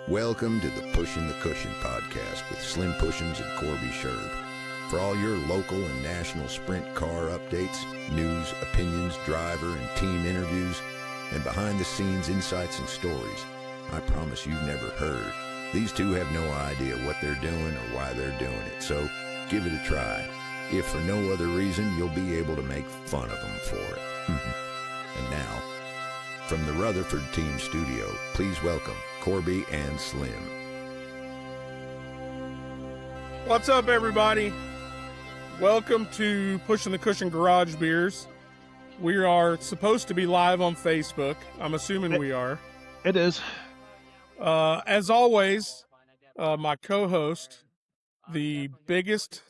Welcome to the Pushin' the Cushion podcast with Slim Pushins and Corby Sherb. For all your local and national sprint car updates, news, opinions, driver and team interviews, and behind-the-scenes insights and stories, I promise you've never heard. These two have no idea what they're doing or why they're doing it, so give it a try. If for no other reason, you'll be able to make fun of them for it. And now, from the Rutherford Team Studio, please welcome Corby and Slim. What's up, everybody? Welcome to Pushing the Cushion Garage Beers. We are supposed to be live on Facebook. I'm assuming we are. It is. As always, my co-host, the biggest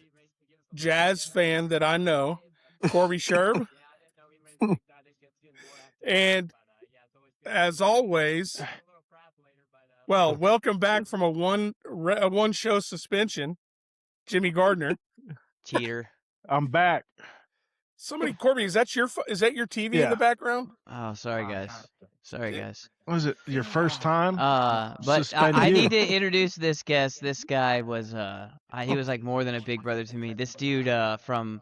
jazz fan that I know, Corby Sherb. And as always, well, welcome back from a one show suspension, Jimmy Gardner. Cheater. I'm back. Corby, is that your TV in the background? Oh, sorry guys. Was it your first time? But I need to introduce this guest. This guy was he was like more than a big brother to me. This dude from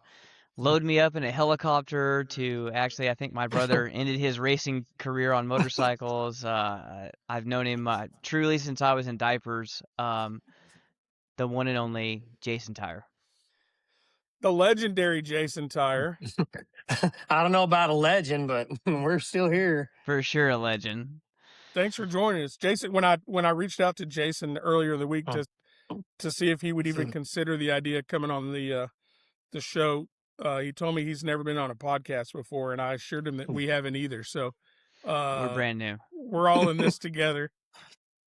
load me up in a helicopter to actually, I think my brother ended his racing career on motorcycles. I've known him truly since I was in diapers. The one and only Jason Tyer. The legendary Jason Tyer. I don't know about a legend, but we're still here. For sure a legend. Thanks for joining us. Jason, when I reached out to Jason earlier in the week to see if he would even consider the idea of coming on the show, he told me he's never been on a podcast before, and I assured him that we haven't either. So we're brand new. We're all in this together.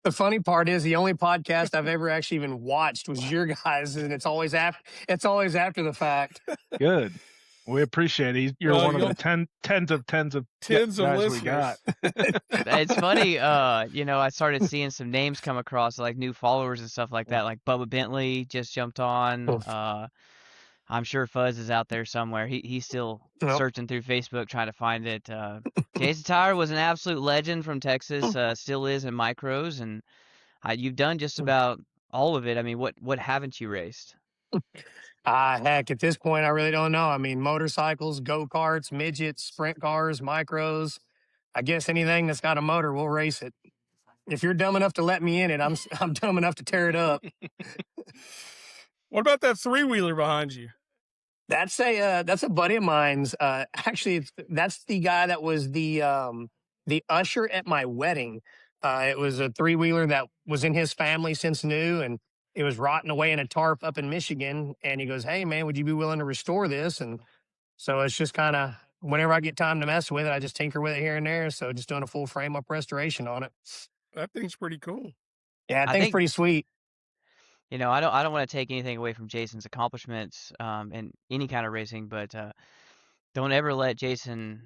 The funny part is the only podcast I've ever actually even watched was your guys, and it's always after the fact. Good. We appreciate it. You're one of the tens of listeners we got. It's funny, I started seeing some names come across, like new followers and stuff like that. Like Bubba Bentley just jumped on. I'm sure Fuzz is out there somewhere. He's still searching through Facebook trying to find it. Jason Tyer was an absolute legend from Texas, still is in micros, and you've done just about all of it. I mean, what haven't you raced? Heck, at this point, I really don't know. I mean, motorcycles, go-karts, midgets, sprint cars, micros. I guess anything that's got a motor, we'll race it. If you're dumb enough to let me in it, I'm dumb enough to tear it up. What about that three-wheeler behind you? That's a buddy of mine's. Actually, that's the guy that was the usher at my wedding. It was a three-wheeler that was in his family since new, and it was rotting away in a tarp up in Michigan. And he goes, "Hey man, would you be willing to restore this?" And so it's just kind of whenever I get time to mess with it, I just tinker with it here and there. So just doing a full frame up restoration on it. That thing's pretty cool. Yeah, I think it's pretty sweet. I don't want to take anything away from Jason's accomplishments in any kind of racing, but don't ever let Jason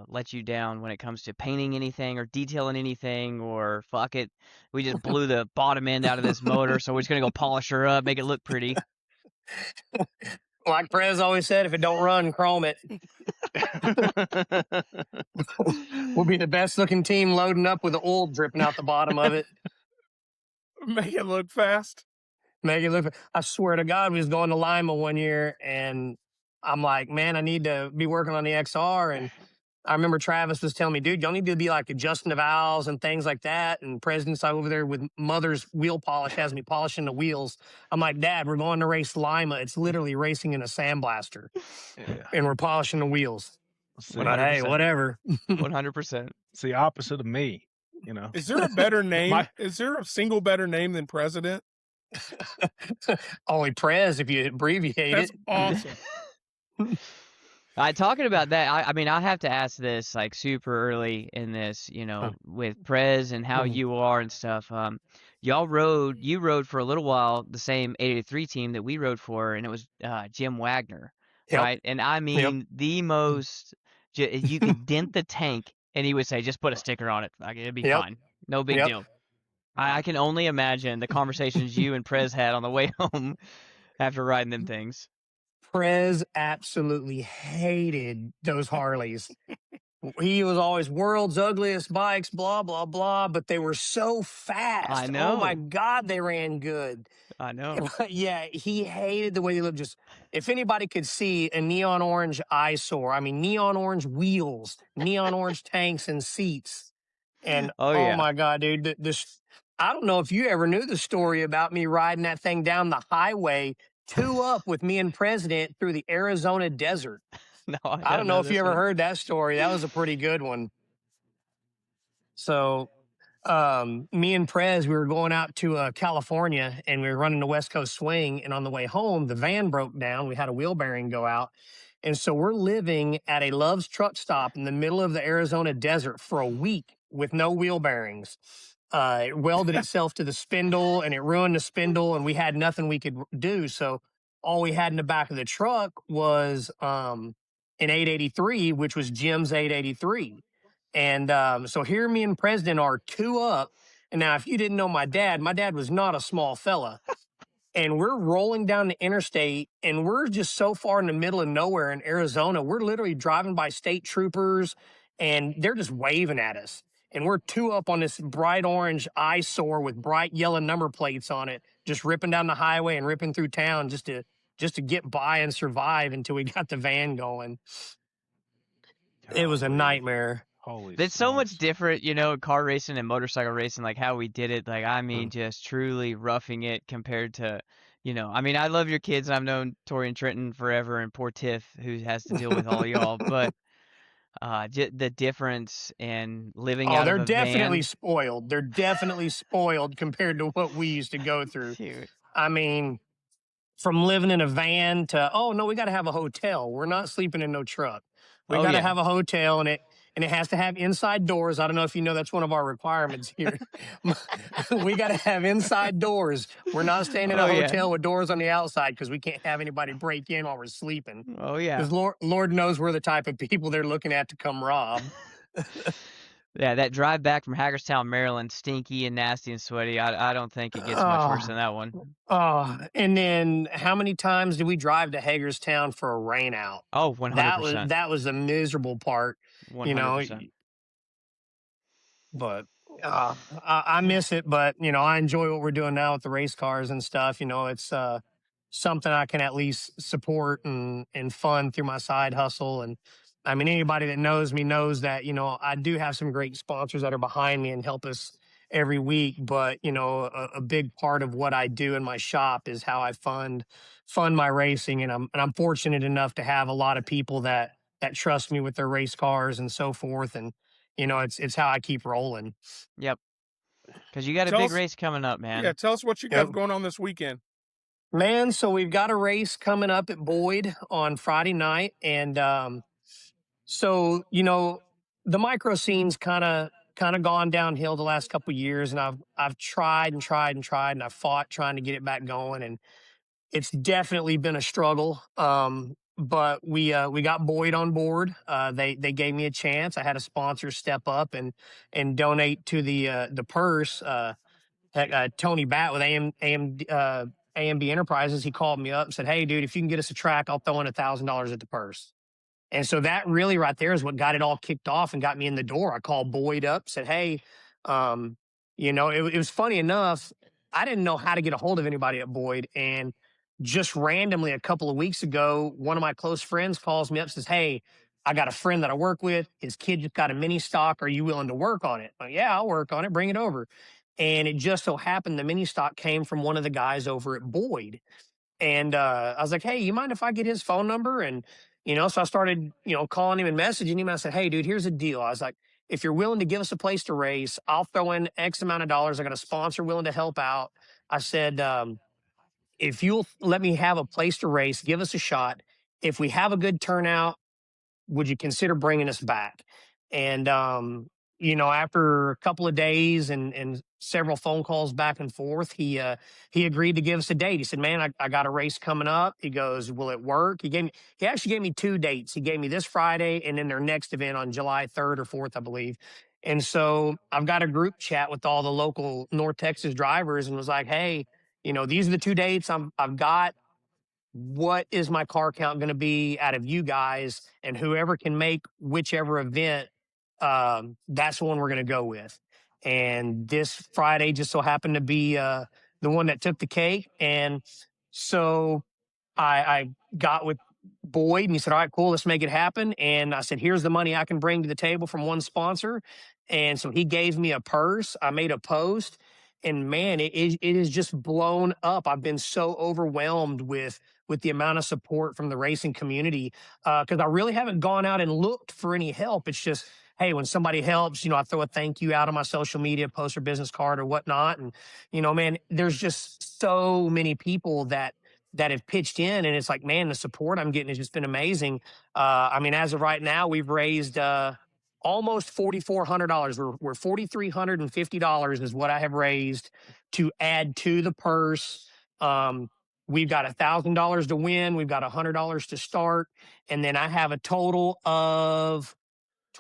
let you down when it comes to painting anything or detailing anything, or fuck it, we just blew the bottom end out of this motor, so we're just gonna go polish her up, make it look pretty. Like Prez always said, if it don't run, chrome it. We'll be the best looking team loading up with the oil dripping out the bottom of it. Make it look fast. I swear to God, we was going to Lima one year, and I'm like, man, I need to be working on the XR. And I remember Travis was telling me, dude, y'all need to be like adjusting the valves and things like that. And President's over there with Mother's wheel polish has me polishing the wheels. I'm like, Dad, we're going to race Lima. It's literally racing in a sandblaster, and we're polishing the wheels. But hey, whatever. 100%. It's the opposite of me. Is there a better name? Is there a single better name than President? Only Prez if you abbreviate That's it. Awesome. Talking about that, I mean, I have to ask this like super early in this, with Prez and how you are and stuff. You rode for a little while the same 883 team that we rode for, and it was Jim Wagner, right? And I mean, the most, you could dent the tank, and he would say, just put a sticker on it. Like, it'd be fine. No big deal. I can only imagine the conversations you and Prez had on the way home after riding them things. Prez absolutely hated those Harleys. He was always world's ugliest bikes, blah, blah, blah, but they were so fast. Oh my know. God, they ran good. I know. Yeah, he hated the way they looked. Just if anybody could see a neon orange eyesore, I mean, neon orange wheels, neon orange tanks and seats. And Oh oh yeah. my God, dude, this, I don't know if you ever knew the story about me riding that thing down the highway, two up with me and President through the Arizona desert. No, I I don't don't know know if you this ever one. heard that story. That was a pretty good one. So me and Prez, we were going out to California and we were running the West Coast Swing. And on the way home, the van broke down. We had a wheel bearing go out. And so we're living at a Love's truck stop in the middle of the Arizona desert for a week with no wheel bearings. It welded itself to the spindle and it ruined the spindle, and we had nothing we could do. So all we had in the back of the truck was an 883, which was Jim's 883. And so here me and President are two up. And now, if you didn't know my dad was not a small fella. And we're rolling down the interstate and we're just so far in the middle of nowhere in Arizona. We're literally driving by state troopers and they're just waving at us. And we're two up on this bright orange eyesore with bright yellow number plates on it, just ripping down the highway and ripping through town just to get by and survive until we got the van going. It was a Golly. nightmare. Holy It's so much smokes. different, car racing and motorcycle racing, like how we did it. Like, I mean, Mm. just truly roughing it compared to, I mean, I love your kids and I've known Tori and Trenton forever and poor Tiff who has to deal with all y'all, but the difference in living Oh, out they're of a definitely van. spoiled. They're definitely spoiled compared to what we used to go through. Shoot. I mean, from living in a van to, oh no, we got to have a hotel. We're not sleeping in no truck. We Oh got to yeah. have a hotel, and it has to have inside doors. I don't know if you know that's one of our requirements here. We got to have inside doors. We're not staying in Oh a yeah. hotel with doors on the outside because we can't have anybody break in while we're sleeping. Oh yeah. Because Lord knows we're the type of people they're looking at to come rob. Yeah, that drive back from Hagerstown, Maryland, stinky and nasty and sweaty. I don't think it gets much worse Oh, than that one. oh, and then how many times did we drive to Hagerstown for a rain out? Oh, 100%. That was the miserable part, you know. 100%. But I miss it. But I enjoy what we're doing now with the race cars and stuff. It's something I can at least support and fund through my side hustle. And I mean, anybody that knows me knows that I do have some great sponsors that are behind me and help us every week. But a big part of what I do in my shop is how I fund my racing, and I'm fortunate enough to have a lot of people that trust me with their race cars and so forth. And it's how I keep rolling. Yep. Because you got a Tell big us, race coming up, man. yeah, tell us what you Yep. got going on this weekend. Man, so we've got a race coming up at Boyd on Friday night. And so, the micro scene's kind of gone downhill the last couple of years, and I've tried and tried and tried, and I've fought trying to get it back going, and it's definitely been a struggle. But we got Boyd on board. They gave me a chance. I had a sponsor step up and donate to the purse. Tony Batt with AMB Enterprises, he called me up and said, "Hey, dude, if you can get us a track, I'll throw in $1,000 at the purse." And so that really right there is what got it all kicked off and got me in the door. I called Boyd up, said, "Hey, it was funny enough. I didn't know how to get a hold of anybody at Boyd, and just randomly a couple of weeks ago, one of my close friends calls me up, says, "Hey, I got a friend that I work with. His kid just got a mini stock. Are you willing to work on it?" I'm like, "Yeah, I'll work on it. Bring it over." And it just so happened the mini stock came from one of the guys over at Boyd. And I was like, "Hey, you mind if I get his phone number?" And, so I started, calling him and messaging him. I said, "Hey, dude, here's the deal." I was like, "If you're willing to give us a place to race, I'll throw in X amount of dollars. I got a sponsor willing to help out." I said, "If you'll let me have a place to race, give us a shot. If we have a good turnout, would you consider bringing us back?" And, after a couple of days and several phone calls back and forth, he agreed to give us a date. He said, "Man, I got a race coming up." He goes, "Will it work?" He actually gave me two dates. He gave me this Friday and then their next event on July 3rd or 4th, I believe. And so I've got a group chat with all the local North Texas drivers and was like, "Hey, these are the two dates I've got. what is my car count going to be out of you guys, and whoever can make whichever event, that's the one we're going to go with. And this Friday just so happened to be the one that took the cake. And so I got with Boyd and he said, all right, cool, let's make it happen. And I said, here's the money I can bring to the table from one sponsor. And so he gave me a purse. I made a post, and man, it is just blown up. I've been so overwhelmed with the amount of support from the racing community, because I really haven't gone out and looked for any help. It's just, hey, when somebody helps, I throw a thank you out on my social media, post or business card or whatnot. And, man, there's just so many people that have pitched in, and it's like, man, the support I'm getting has just been amazing. I mean, as of right now, we've raised almost $4,400. We're $4,350 is what I have raised to add to the purse. We've got $1,000 to win. We've got $100 to start, and then I have a total of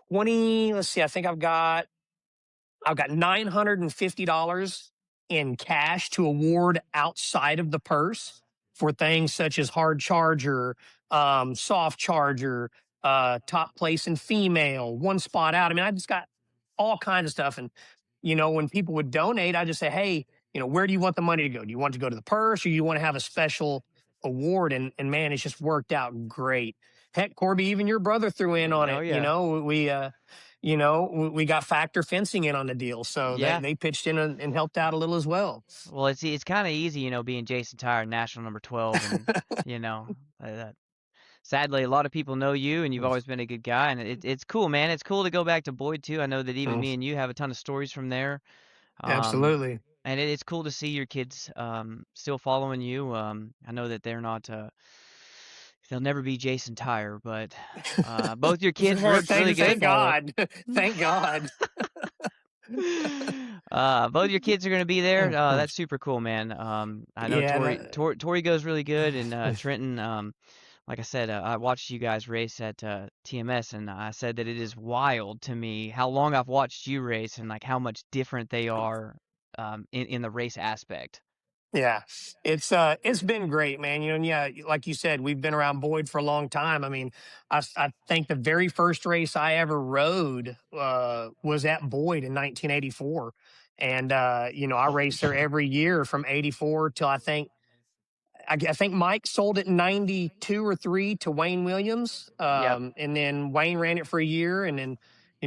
20. Let's see, I think I've got $950 in cash to award outside of the purse for things such as hard charger, soft charger, top place in female, one spot out. I mean, I just got all kinds of stuff. And, when people would donate, I just say, hey, where do you want the money to go? Do you want to go to the purse, or you want to have a special award? And man, it's just worked out great. Heck, Corby, even your brother threw in on Oh, it. yeah. We got Factor Fencing in on the deal, so Yeah. they pitched in and helped out a little as well. Well, it's kind of easy, being Jason Tyer, national number 12, and sadly, a lot of people know you, and you've always been a good guy, and it's cool, man. It's cool to go back to Boyd too. I know that even me and you have a ton of stories from there. Absolutely. And it's cool to see your kids still following you. I know that they're not. They'll never be Jason Tyer, but both your kids were really good. Thank God. Thank God. Both your kids are going to be there. That's super cool, man. I know Tori goes really good, and Trenton. Like I said, I watched you guys race at TMS, and I said that it is wild to me how long I've watched you race and like how much different they are in the race aspect. Yeah, it's been great, man. And yeah, like you said, we've been around Boyd for a long time. I mean, I think the very first race I ever rode was at Boyd in 1984, and I raced there every year from '84 till I think Mike sold it in 92 or 3 to Wayne Williams. Yep. And then Wayne ran it for a year. And then,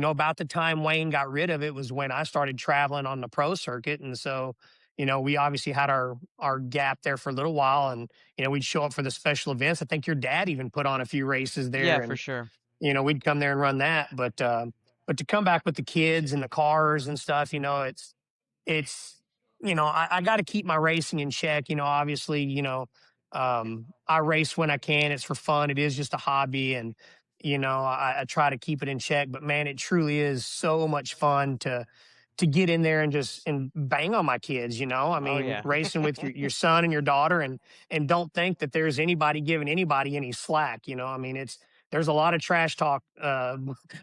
about the time Wayne got rid of it was when I started traveling on the pro circuit. And so, we obviously had our gap there for a little while, and, we'd show up for the special events. I think your dad even put on a few races there. Yeah, and, for sure. We'd come there and run that. But to come back with the kids and the cars and stuff, it's, I got to keep my racing in check. Obviously, I race when I can. It's for fun. It is just a hobby. And, I try to keep it in check, but man, it truly is so much fun to get in there and just bang on my kids. I mean, yeah. racing with your son and your daughter, and don't think that there's anybody giving anybody any slack. I mean, there's a lot of trash talk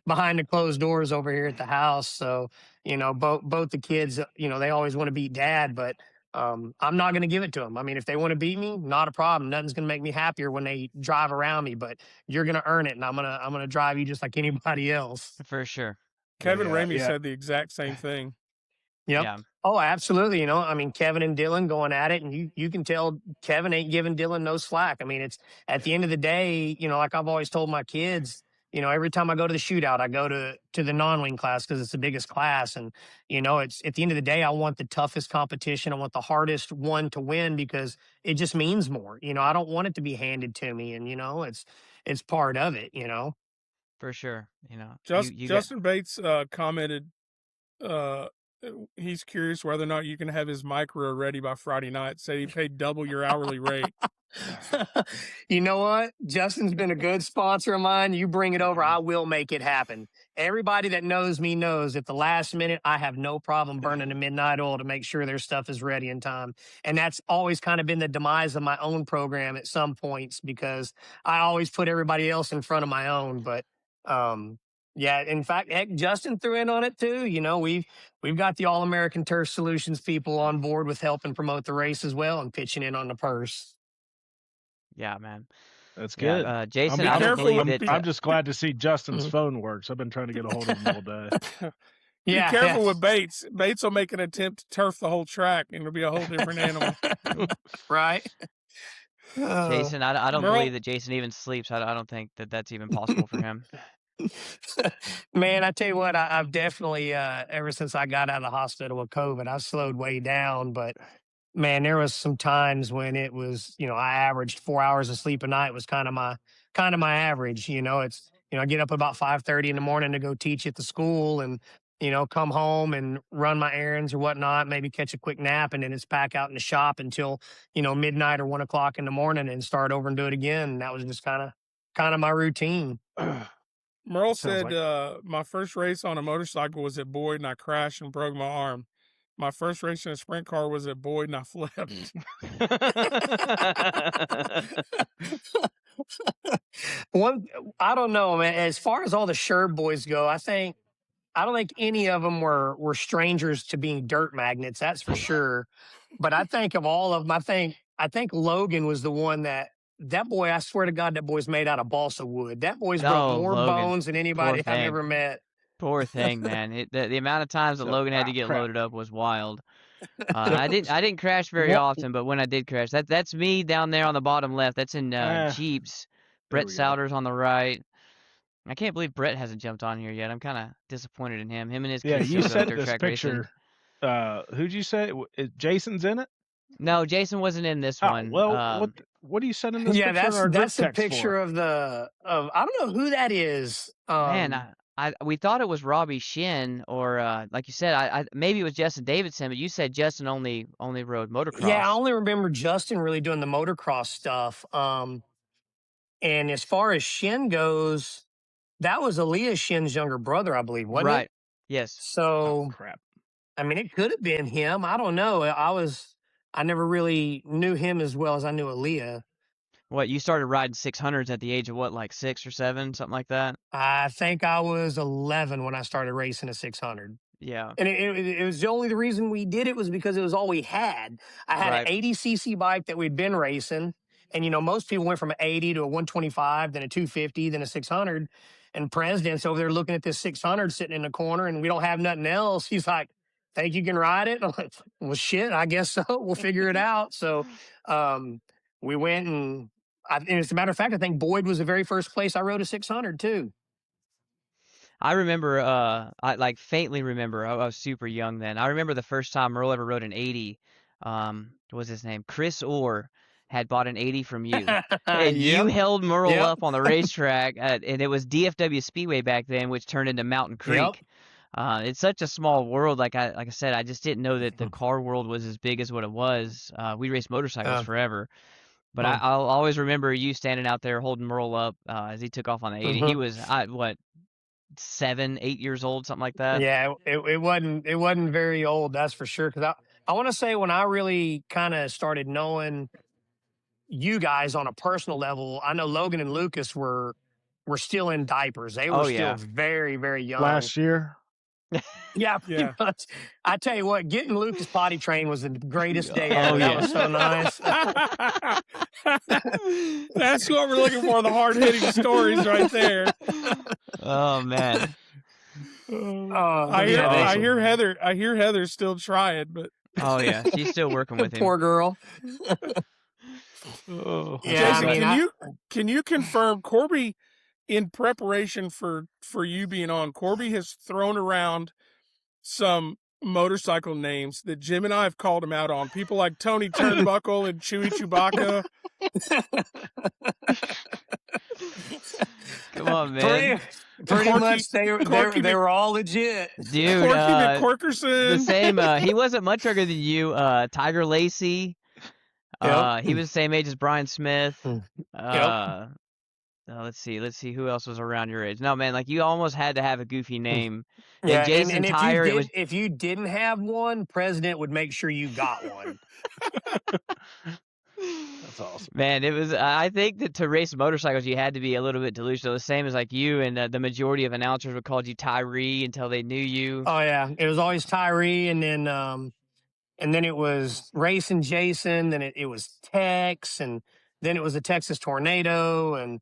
behind the closed doors over here at the house. So, both the kids, they always want to beat dad, but I'm not going to give it to them. I mean, if they want to beat me, not a problem. Nothing's going to make me happier when they drive around me, but you're going to earn it, and I'm going to drive you just like anybody else. For sure. Kevin Ramey said the exact same thing. Yep. Yeah. Oh, absolutely. I mean, Kevin and Dylan going at it, and you can tell Kevin ain't giving Dylan no slack. I mean, it's at the end of the day, like I've always told my kids, every time I go to the shootout, I go to the non-wing class because it's the biggest class. And, it's at the end of the day, I want the toughest competition. I want the hardest one to win because it just means more. I don't want it to be handed to me. And, it's part of it, For sure. Justin Bates commented he's curious whether or not you can have his micro ready by Friday night. Said he paid double your hourly rate. You know what? Justin's been a good sponsor of mine. You bring it over, I will make it happen. Everybody that knows me knows at the last minute, I have no problem burning the midnight oil to make sure their stuff is ready in time. And that's always kind of been the demise of my own program at some points because I always put everybody else in front of my own. But yeah, in fact, heck, Justin threw in on it too. We've got the All-American Turf Solutions people on board with helping promote the race as well and pitching in on the purse. Yeah, man. That's Yeah, good. Jason, Be I don't careful believe with- that. I'm just glad to see Justin's phone works. I've been trying to get a hold of him all day. Be careful with Bates. Bates will make an attempt to turf the whole track, and it'll be a whole different animal. Right. Jason, I don't Merle- believe that Jason even sleeps. I don't think that that's even possible for him. Man, I tell you what, I've definitely ever since I got out of the hospital with COVID, I've slowed way down. But man, there was some times when it was, I averaged 4 hours of sleep a night was kind of my average. It's I get up about 5:30 in the morning to go teach at the school, and come home and run my errands or whatnot, maybe catch a quick nap, and then it's back out in the shop until midnight or 1 o'clock in the morning, and start over and do it again. And that was just kind of my routine. Merle Sounds said, my first race on a motorcycle was at Boyd, and I crashed and broke my arm. My first race in a sprint car was at Boyd, and I flipped. I don't know, man. As far as all the Sherb boys go, I don't think any of them were strangers to being dirt magnets. That's for sure. But I think of all of them, I think Logan was the one that boy. I swear to God, that boy's made out of balsa wood. That boy's broke more Logan. bones than anybody I've ever met. Poor thing, man. The amount of times that Logan had to get loaded up was wild. I didn't crash very often, but when I did crash, that's me down there on the bottom left. That's in Jeeps. Brett Souders on the right. I can't believe Brett hasn't jumped on here yet. I'm kind of disappointed in him. Him and his kids you go sent dirt this track picture. racing. Who'd you say? Jason's in it? No, Jason wasn't in this one. Well, what are you sending this picture in our group that's a text picture for? of I don't know who that is. Man, we thought it was Robbie Shin, or like you said, I maybe it was Justin Davidson, but you said Justin only rode motocross. Yeah, I only remember Justin really doing the motocross stuff. And as far as Shin goes, that was Aaliyah Shin's younger brother, I believe, wasn't it? Right. Yes. So, crap. I mean, it could have been him. I don't know. I never really knew him as well as I knew Aaliyah. What, you started riding 600s at the age of what, like 6 or 7, something like that? I think I was 11 when I started racing a 600. Yeah. And it was the reason we did it was because it was all we had. I had an 80cc bike that we'd been racing. And, most people went from an 80 to a 125, then a 250, then a 600. And President's over there looking at this 600 sitting in the corner, and we don't have nothing else. He's like, think you can ride it? I'm like, well, shit, I guess so. We'll figure it out. So we went, and as a matter of fact, I think Boyd was the very first place I rode a 600 too. I remember, I like faintly remember, I was super young then. I remember the first time Merle ever rode an 80. What was his name? Chris Orr had bought an 80 from you. And you held Merle up on the racetrack, and it was DFW Speedway back then, which turned into Mountain Creek. It's such a small world. Like I said, I just didn't know that the car world was as big as what it was. We raced motorcycles forever. But I'll always remember you standing out there holding Merle up as he took off on the 80. He was, 7, 8 years old, something like that. Yeah, it wasn't very old, that's for sure. Because I want to say when I really kind of started knowing you guys on a personal level, I know Logan and Lucas were still in diapers. They were still very, very young. Last year. Yeah. I tell you what, getting Lucas potty trained was the greatest day ever. That was so nice. That's what we're looking for, the hard-hitting stories right there. Oh, man. I hear Heather's still trying, but oh yeah, she's still working with him. Poor girl. Jason, can you confirm Corby, in preparation for you being on, Corby has thrown around some motorcycle names that Jim and I have called him out on. People like Tony Turnbuckle and Chewy Chewbacca. Come on, man. Pretty much they were all legit. Dude, Corky McQuirkerson. The same, he wasn't much younger than you. Tiger Lacey. He was the same age as Brian Smith. Let's see who else was around your age. No, man, like you almost had to have a goofy name. Yeah, and Jason Tyer, if you didn't have one, President would make sure you got one. That's awesome. Man, it was. I think that to race motorcycles, you had to be a little bit delusional. The same as like you, and the majority of announcers would call you Tyree until they knew you. Oh yeah, it was always Tyree, and then it was Racing Jason, then it was Tex, and Then it was the Texas Tornado. And,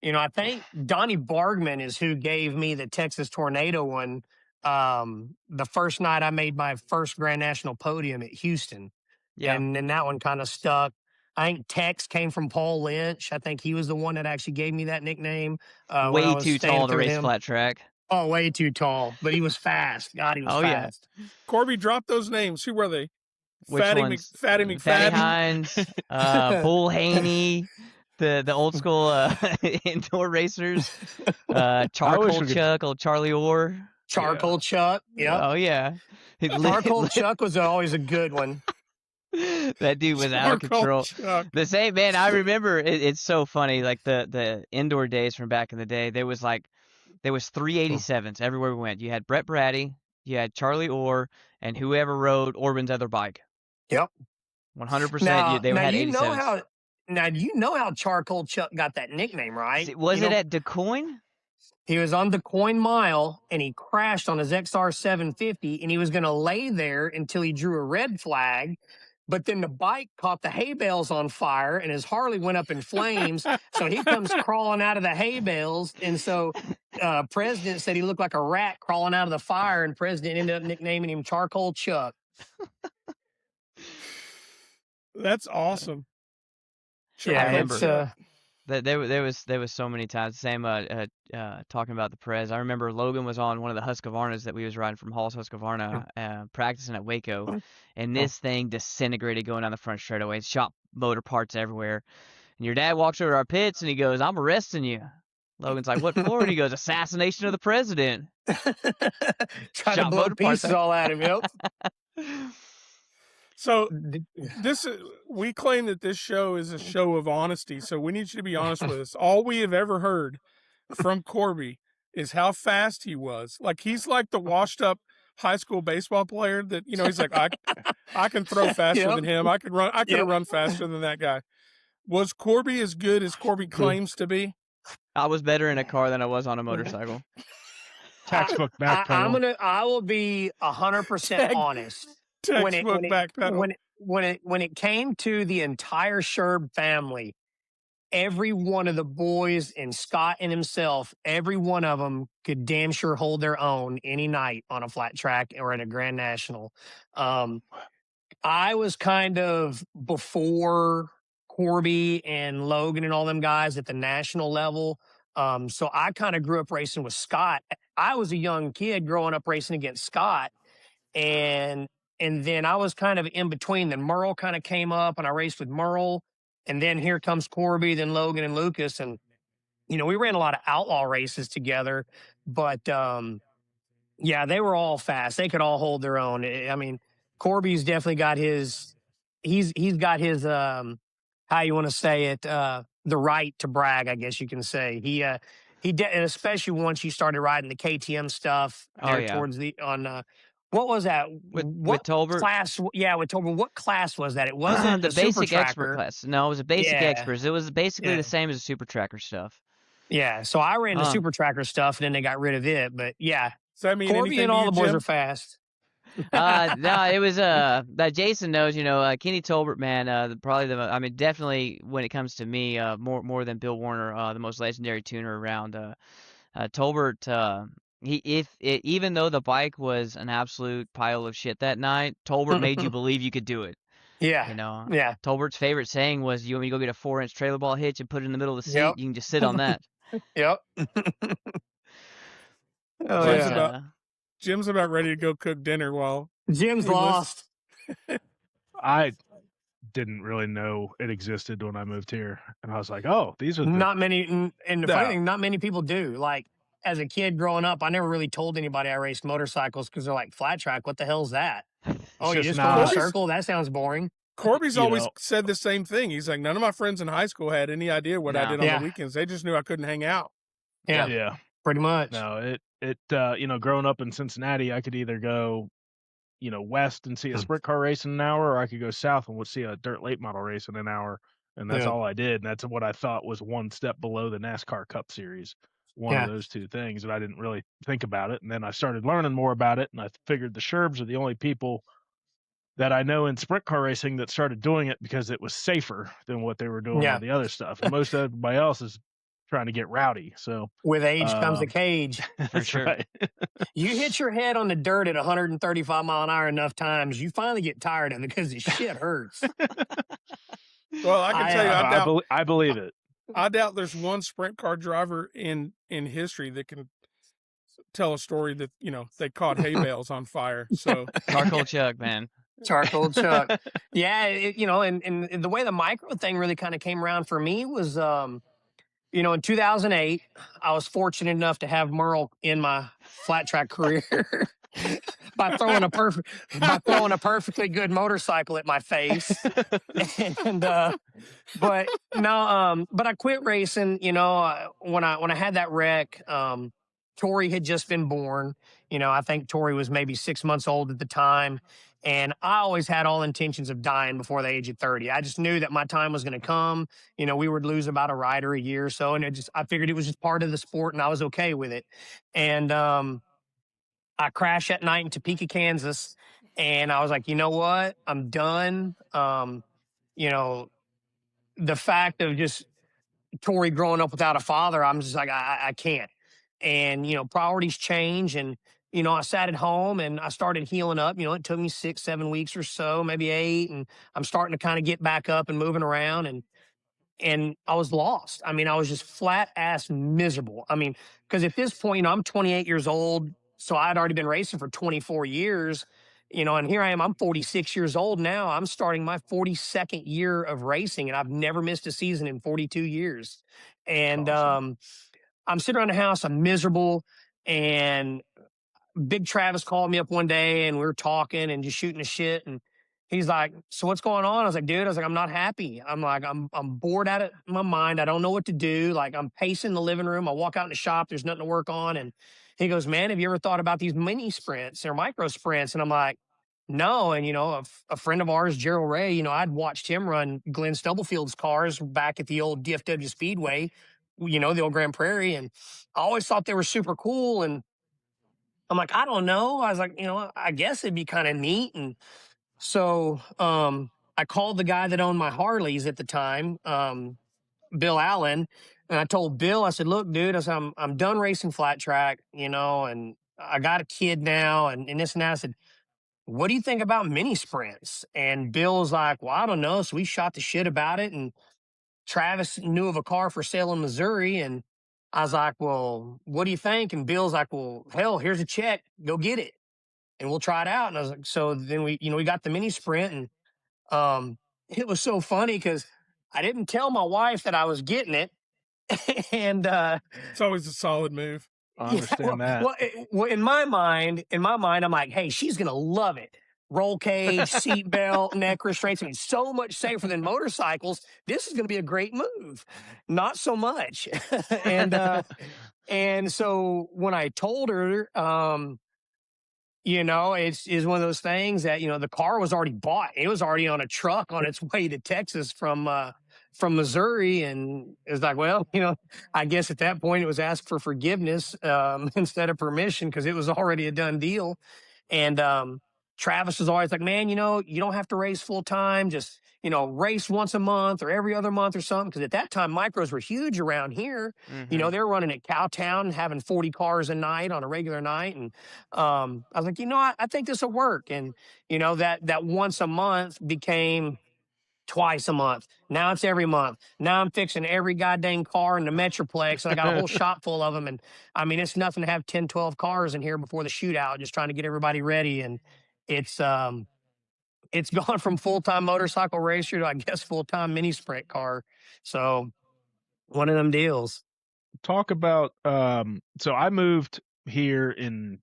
I think Donnie Bargman is who gave me the Texas Tornado one the first night I made my first Grand National podium at Houston. Yeah. And then that one kind of stuck. I think Tex came from Paul Lynch. I think he was the one that actually gave me that nickname when I Way was too staying tall up to there with race him. flat track. Oh, way too tall. But he was fast. God, he was fast. Yeah. Corby, drop those names. Who were they? Which ones? Fatty Fatty McFatty. Hines, Bull Haney, the old school indoor racers, Charcoal Chuck, old Charlie Orr. Charcoal Chuck. Yep. Oh, yeah. Charcoal Chuck was always a good one. That dude was out of control. The same, man, I remember, it's so funny, like the indoor days from back in the day, there was 387s everywhere we went. You had Brett Braddy, you had Charlie Orr, and whoever rode Orban's other bike. Yep. 100% they had 87s. Now, you know how Charcoal Chuck got that nickname, right? Was it at DeCoin? He was on DeCoin Mile, and he crashed on his XR 750, and he was going to lay there until he drew a red flag. But then the bike caught the hay bales on fire, and his Harley went up in flames. So he comes crawling out of the hay bales. And so President said he looked like a rat crawling out of the fire, and President ended up nicknaming him Charcoal Chuck. That's awesome. Yeah, I remember there was so many times. Same talking about the Prez. I remember Logan was on one of the Husqvarnas that we was riding from Hall's Husqvarna, practicing at Waco, and this thing disintegrated going down the front straightaway. Shot motor parts everywhere. And your dad walks over to our pits and he goes, "I'm arresting you." Logan's like, "What for?" And he goes, "Assassination of the president." Trying to blow pieces all at him. Yep. So we claim that this show is a show of honesty. So we need you to be honest with us. All we have ever heard from Corby is how fast he was. Like, he's like the washed up high school baseball player that, he's like, I can throw faster than him. I could run faster than that guy. Was Corby as good as Corby claims to be? I was better in a car than I was on a motorcycle. Textbook backpedal. I will be 100% honest. When it came to the entire Sherb family, every one of the boys and Scott and himself, every one of them could damn sure hold their own any night on a flat track or at a Grand National. I was kind of before Corby and Logan and all them guys at the national level. So I kind of grew up racing with Scott. I was a young kid growing up racing against Scott, and then I was kind of in between. Then Merle kind of came up, and I raced with Merle. And then here comes Corby, then Logan and Lucas. And, we ran a lot of outlaw races together. But, yeah, they were all fast. They could all hold their own. I mean, Corby's definitely got his – he's got his how you want to say it, the right to brag, I guess you can say. And especially once you started riding the KTM stuff towards the – on what was that? With Tolbert? Class? Yeah, with Tolbert. What class was that? It wasn't the basic expert class. No, it was a basic experts. It was basically the same as the super tracker stuff. Yeah, so I ran the super tracker stuff, and then they got rid of it. But yeah, does that mean Corby and all the boys are fast. No, it was that Jason knows. Kenny Tolbert, man. Definitely when it comes to me, more than Bill Warner, the most legendary tuner around. Tolbert. Even though the bike was an absolute pile of shit that night, Tolbert made you believe you could do it. Yeah. Yeah. Tolbert's favorite saying was, "You want me to go get a 4-inch trailer ball hitch and put it in the middle of the seat? You can just sit on that." Yep. Jim's about ready to go cook dinner while Jim's lost. I didn't really know it existed when I moved here, and I was like, "Oh, these are not many." And the funny thing, not many people do. Like, as a kid growing up, I never really told anybody I raced motorcycles because they're like, flat track, what the hell's that? Oh, you just go in a circle? That sounds boring. Corby's always said the same thing. He's like, none of my friends in high school had any idea what I did on the weekends. They just knew I couldn't hang out. Yeah. Pretty much. No, growing up in Cincinnati, I could either go, west and see a sprint car race in an hour, or I could go south and see a dirt late model race in an hour. And that's all I did. And that's what I thought was one step below the NASCAR Cup Series. One of those two things, and I didn't really think about it. And then I started learning more about it, and I figured the Sherbs are the only people that I know in sprint car racing that started doing it because it was safer than what they were doing Yeah. on the other stuff. And most everybody else is trying to get rowdy. So With age comes a cage. For sure. Right. You hit your head on the dirt at 135 mile an hour enough times, you finally get tired of it because the shit hurts. Well, I can tell you, I believe it. I doubt there's one sprint car driver in history that can tell a story that, you know, they caught hay bales on fire. So Charcoal Chuck, man. Charcoal Chuck. Yeah, you know, and the way the micro thing really kind of came around for me was, you know, in 2008, I was fortunate enough to have Merle in my flat track career by throwing a perfectly good motorcycle at my face. And but no, but I quit racing. You know, when I had that wreck, Tori had just been born. You know, I think Tori was maybe 6 months old at the time. And I always had all intentions of dying before the age of 30. I just knew that my time was going to come. You know, we would lose about a rider a year or so. And I figured it was just part of the sport and I was okay with it. And I crashed that night in Topeka, Kansas. And I was like, you know what? I'm done. You know, the fact of just Tori growing up without a father, I'm just like, I can't. And, you know, priorities change. And, you know, I sat at home and I started healing up. You know, it took me 6, 7 weeks or so, maybe 8. And I'm starting to kind of get back up and moving around. And I was lost. I mean, I was just flat ass miserable. I mean, because at this point, you know, I'm 28 years old. So I'd already been racing for 24 years, you know, and here I am, I'm 46 years old now. I'm starting my 42nd year of racing and I've never missed a season in 42 years. And Awesome. I'm sitting around the house, I'm miserable. And Big Travis called me up one day and we were talking and just shooting the shit. And he's like, so what's going on? I was like, dude, I'm not happy. I'm like, I'm bored out of my mind. I don't know what to do. Like I'm pacing the living room. I walk out in the shop. There's nothing to work on. And he goes, man, have you ever thought about these mini sprints or micro sprints? And I'm like, no. And, you know, a friend of ours, Gerald Ray, you know, I'd watched him run Glenn Stubblefield's cars back at the old DFW Speedway, you know, the old Grand Prairie. And I always thought they were super cool. And I'm like, I don't know. I was like, you know, I guess it'd be kind of neat. And so I called the guy that owned my Harleys at the time, Bill Allen, and I told Bill, I said, look, dude, I said, I'm done racing flat track, you know, and I got a kid now and this and that. I said, what do you think about mini sprints? And Bill was like, well, I don't know. So we shot the shit about it. And Travis knew of a car for sale in Missouri. And I was like, well, what do you think? And Bill's like, well, hell, here's a check. Go get it. And we'll try it out. And I was like, so then we got the mini sprint. And it was so funny because I didn't tell my wife that I was getting it. And it's always a solid move. I understand that. Well, in my mind, I'm like, hey, she's going to love it. Roll cage, seatbelt, neck restraints. I mean, so much safer than motorcycles. This is going to be a great move. Not so much. And so when I told her, you know, it's one of those things that, you know, the car was already bought. It was already on a truck on its way to Texas from Missouri. And it's like, well, you know, I guess at that point it was asked for forgiveness instead of permission because it was already a done deal. And Travis was always like, man, you know, you don't have to race full time. Just, you know, race once a month or every other month or something. Because at that time, micros were huge around here. Mm-hmm. You know, they were running at Cowtown, having 40 cars a night on a regular night. And I was like, you know, I think this will work. And, you know, that once a month became twice a month. Now it's every month. Now I'm fixing every goddamn car in the Metroplex. And I got a whole shop full of them. And I mean, it's nothing to have 10, 12 cars in here before the shootout, just trying to get everybody ready. And it's gone from full-time motorcycle racer to, I guess, full-time mini sprint car. So one of them deals. Talk about, so I moved here in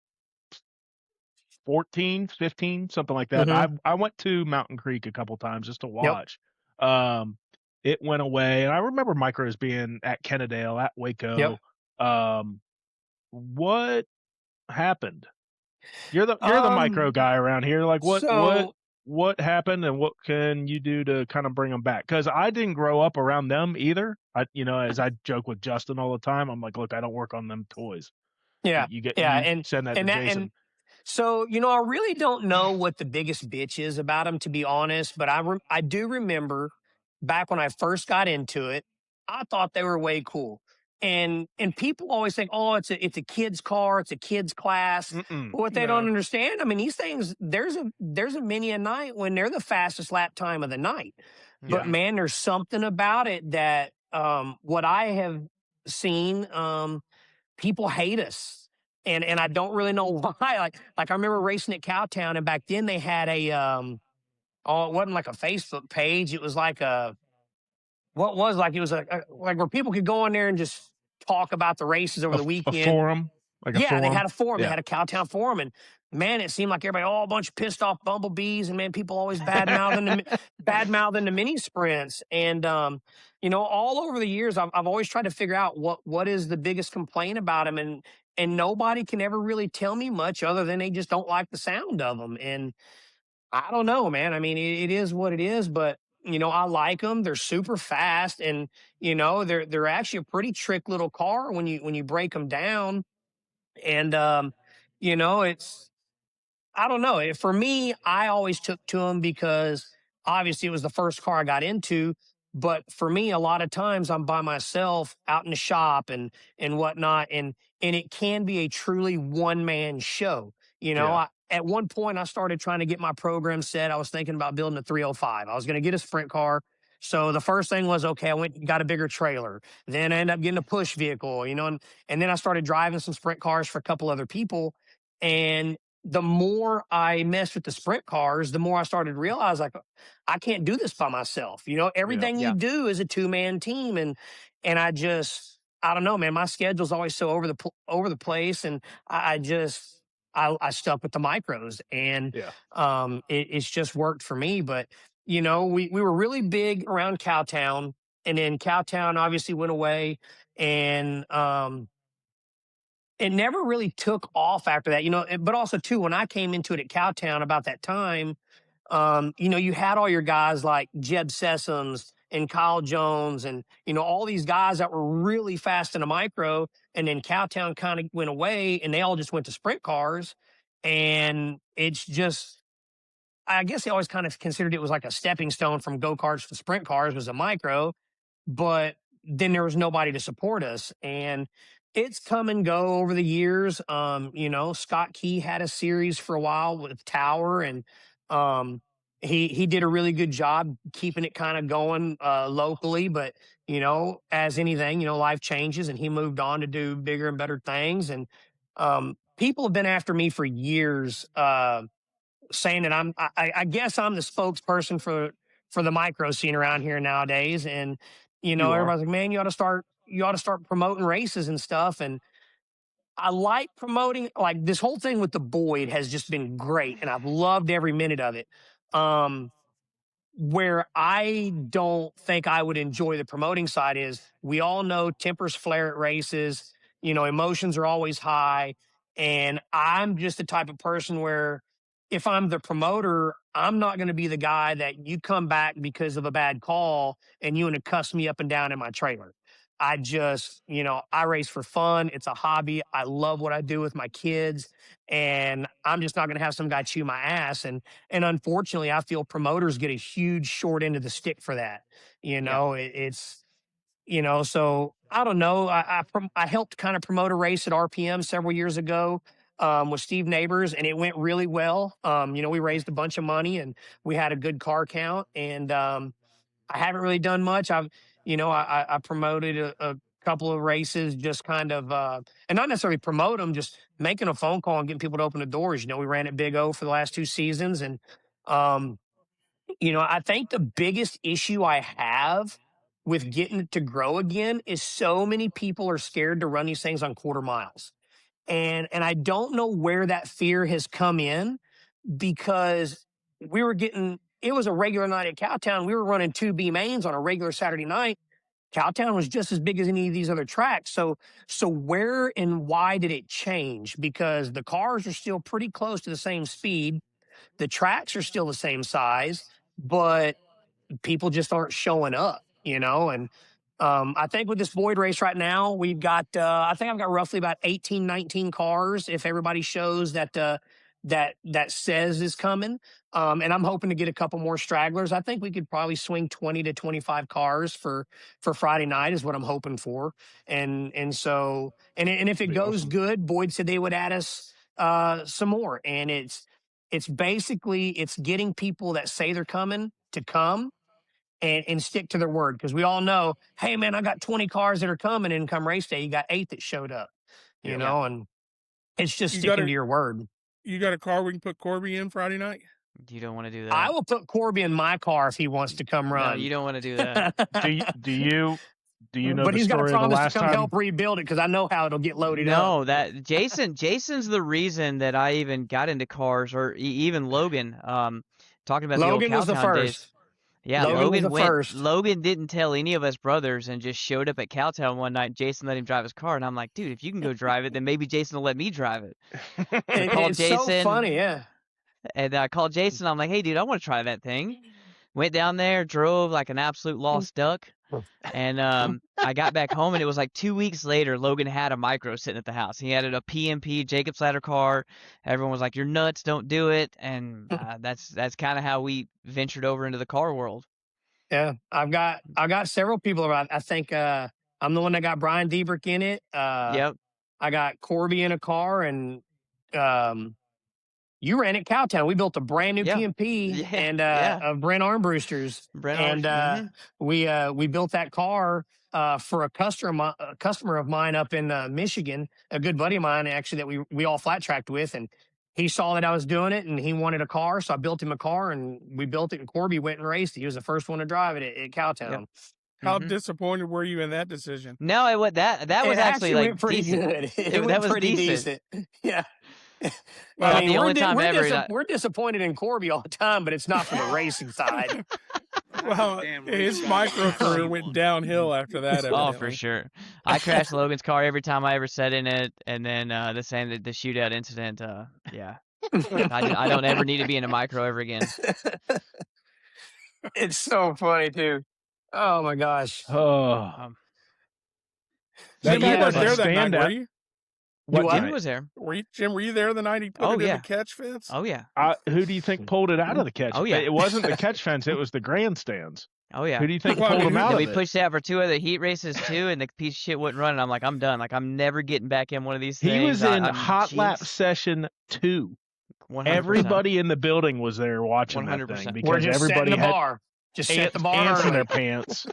14, 15, something like that. Mm-hmm. I went to Mountain Creek a couple times just to watch. Yep. It went away, and I remember micros being at Kennedale, at Waco. Yep. What happened? You're the micro guy around here. Like what happened, and what can you do to kind of bring them back? Because I didn't grow up around them either. As I joke with Justin all the time, I'm like, look, I don't work on them toys. Yeah, you and send that to Jason. So, I really don't know what the biggest bitch is about them, to be honest. But I do remember back when I first got into it, I thought they were way cool. And people always think, oh, it's a kid's car, it's a kid's class. Mm-mm. But what they don't No. understand, I mean, these things, there's a mini a night when they're the fastest lap time of the night. But Yeah. man, there's something about it that what I have seen, people hate us. And I don't really know why. Like I remember racing at Cowtown, and back then they had a it wasn't like a Facebook page. It was like what was like it was like where people could go in there and just talk about the races over the A weekend. forum, like a Yeah, forum. they had a forum. They Yeah. had a Cowtown forum, and man, it seemed like everybody, a bunch of pissed off bumblebees, and man, people always bad mouthing the mini sprints, and all over the years, I've always tried to figure out what is the biggest complaint about them, and nobody can ever really tell me much other than they just don't like the sound of them, and I don't know, man. I mean, it is what it is, but I like them. They're super fast, and they're actually a pretty trick little car when you break them down. And it's I don't know. For me, I always took to them because obviously it was the first car I got into. But for me, a lot of times I'm by myself out in the shop and whatnot, and it can be a truly one man show. Yeah. At one point I started trying to get my program set. I was thinking about building a 305. I was going to get a sprint car. So the first thing was, okay, I went and got a bigger trailer. Then I ended up getting a push vehicle, and then I started driving some sprint cars for a couple other people. And the more I messed with the sprint cars, the more I started to realize, like, I can't do this by myself. Everything Yeah. you do is a 2-man team, and I don't know, man. My schedule's always so over the place, and I stuck with the micros, and Yeah. it's just worked for me. But we were really big around Cowtown, and then Cowtown obviously went away, and it never really took off after that, but also too, when I came into it at Cowtown about that time, you had all your guys like Jeb Sessoms and Kyle Jones and, all these guys that were really fast in a micro. And then Cowtown kind of went away and they all just went to sprint cars. And it's just, I guess they always kind of considered it was like a stepping stone from go-karts to sprint cars was a micro, but then there was nobody to support us. And it's come and go over the years. Scott Key had a series for a while with Tower, and he did a really good job keeping it kind of going locally. But as anything, life changes, and he moved on to do bigger and better things. And people have been after me for years, saying that I guess I'm the spokesperson for the micro scene around here nowadays. And You are. everybody's like, man, you ought to start promoting races and stuff. And I like promoting, like, this whole thing with the Boyd has just been great, and I've loved every minute of it. Where I don't think I would enjoy the promoting side is, we all know tempers flare at races, emotions are always high. And I'm just the type of person where if I'm the promoter, I'm not going to be the guy that you come back because of a bad call and you want to cuss me up and down in my trailer. I just, I race for fun. It's a hobby. I love what I do with my kids. And I'm just not going to have some guy chew my ass. And unfortunately, I feel promoters get a huge short end of the stick for that. It's, so I don't know. I helped kind of promote a race at RPM several years ago with Steve Neighbors, and it went really well. We raised a bunch of money and we had a good car count. And I haven't really done much. I promoted a couple of races, just kind of, and not necessarily promote them, just making a phone call and getting people to open the doors. We ran at Big O for the last 2 seasons. And, I think the biggest issue I have with getting it to grow again is so many people are scared to run these things on quarter miles. And I don't know where that fear has come in, because it was a regular night at Cowtown. We were running 2 B mains on a regular Saturday night. Cowtown was just as big as any of these other tracks. So where and why did it change? Because the cars are still pretty close to the same speed. The tracks are still the same size, but people just aren't showing up, and I think with this Boyd race right now, we've got, I think I've got roughly about 18, 19 cars. If everybody shows that that says is coming. And I'm hoping to get a couple more stragglers. I think we could probably swing 20 to 25 cars for Friday night is what I'm hoping for. And so if it goes awesome. good, Boyd said they would add us some more. And it's basically it's getting people that say they're coming to come and stick to their word, because we all know, hey man, I got 20 cars that are coming, and come race day, you got 8 that showed up, you know, and it's just sticking to your word. You got a car we can put Corby in Friday night? You don't want to do that. I will put Corby in my car if he wants to come run. No, you don't want to do that. Do you know but the he's got to story of the promise last to come time? help rebuild it, because I know how it'll get loaded up. No, that Jason's the reason that I even got into cars, or even Logan. Talking about Logan the old was the Cowtown first. days. Yeah, Logan was the first. Logan didn't tell any of us brothers and just showed up at Cowtown one night. And Jason let him drive his car, and I'm like, dude, if you can go drive it, then maybe Jason will let me drive it. I called It's Jason, so funny, yeah. And I called Jason. I'm like, hey, dude, I want to try that thing. Went down there, drove like an absolute lost duck. And I got back home, and it was like 2 weeks later, Logan had a micro sitting at the house. He had a PMP Jacob's Ladder car. Everyone was like, you're nuts, don't do it. And that's kind of how we ventured over into the car world. Yeah, I got several people around. I think I'm the one that got Brian Diebrich in it. Yep. I got Corby in a car, and you ran at Cowtown. We built a brand new PMP and of Brent Armbruster's. We built that car for a customer of mine up in Michigan, a good buddy of mine actually that we all flat tracked with, and he saw that I was doing it and he wanted a car, so I built him a car and we built it, and Corby went and raced it. He was the first one to drive it at Cowtown. Yep. How disappointed were you in that decision? No, that was actually like went pretty decent. good. It went pretty decent. Yeah. Well, the only time we're disappointed in Corby all the time, but it's not from the racing side. Well, his micro career went downhill after that. Oh, for sure. I crashed Logan's car every time I ever sat in it, and then the shootout incident. Yeah, I don't ever need to be in a micro ever again. It's so funny too. Oh my gosh. Oh, Jim, you weren't there that night, were you? Jim was there. Jim, were you there the night he put it in the catch fence? Oh, yeah. Who do you think pulled it out of the catch? Oh, yeah. It wasn't the catch fence. It was the grandstands. Oh, yeah. Who do you think pulled them out of it? We pushed it out for 2 other heat races, too, and the piece of shit wouldn't run. I'm like, I'm done. Like, I'm never getting back in one of these things. He was in hot lap session 2. 100%. Everybody in the building was there watching 100%. That thing because we're just everybody setting the bar. Just set the bar ants in their pants.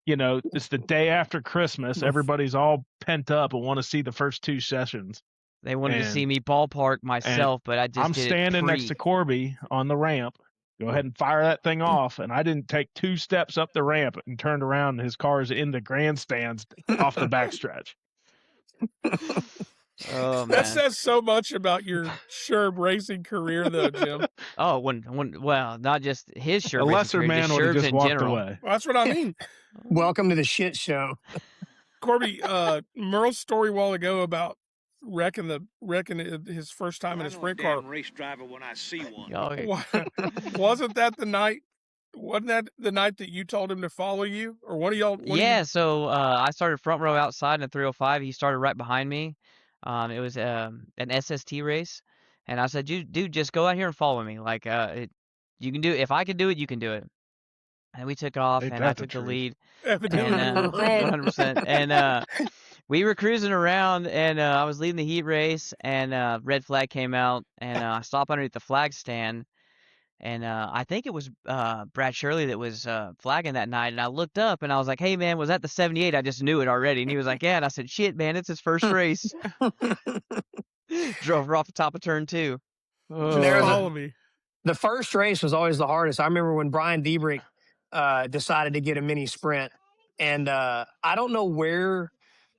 You know, it's the day after Christmas. Everybody's all pent up and want to see the first 2 sessions. They wanted to see me ballpark myself, but I just I'm standing next to Corby on the ramp. Go ahead and fire that thing off. And I didn't take 2 steps up the ramp and turned around, and his car's in the grandstands off the backstretch. Oh, man. That says so much about your Sherb racing career, though, Jim. Oh, well, not just his Sherb. A lesser man would have just walked away. Well, that's what I mean. Welcome to the shit show. Corby, Merle's story a while ago about wrecking his first time in a sprint car. Race driver when I see one. Wasn't that the night? Wasn't that the night that you told him to follow you, or one of y'all? So I started front row outside in a 305. He started right behind me. It was an SST race, and I said, "Dude, just go out here and follow me. Like, you can do it. If I can do it, you can do it." And we took off, and I took the lead. And 100%. And we were cruising around, and I was leading the heat race, and red flag came out, and I stopped underneath the flag stand, and I think it was Brad Shirley that was flagging that night, and I looked up, and I was like, "Hey, man, was that the 78? I just knew it already." And he was like, "Yeah," and I said, "Shit, man, it's his first race." Drove her off the top of turn 2. Follow me. The first race was always the hardest. I remember when Brian Diebrich decided to get a mini sprint, and I don't know where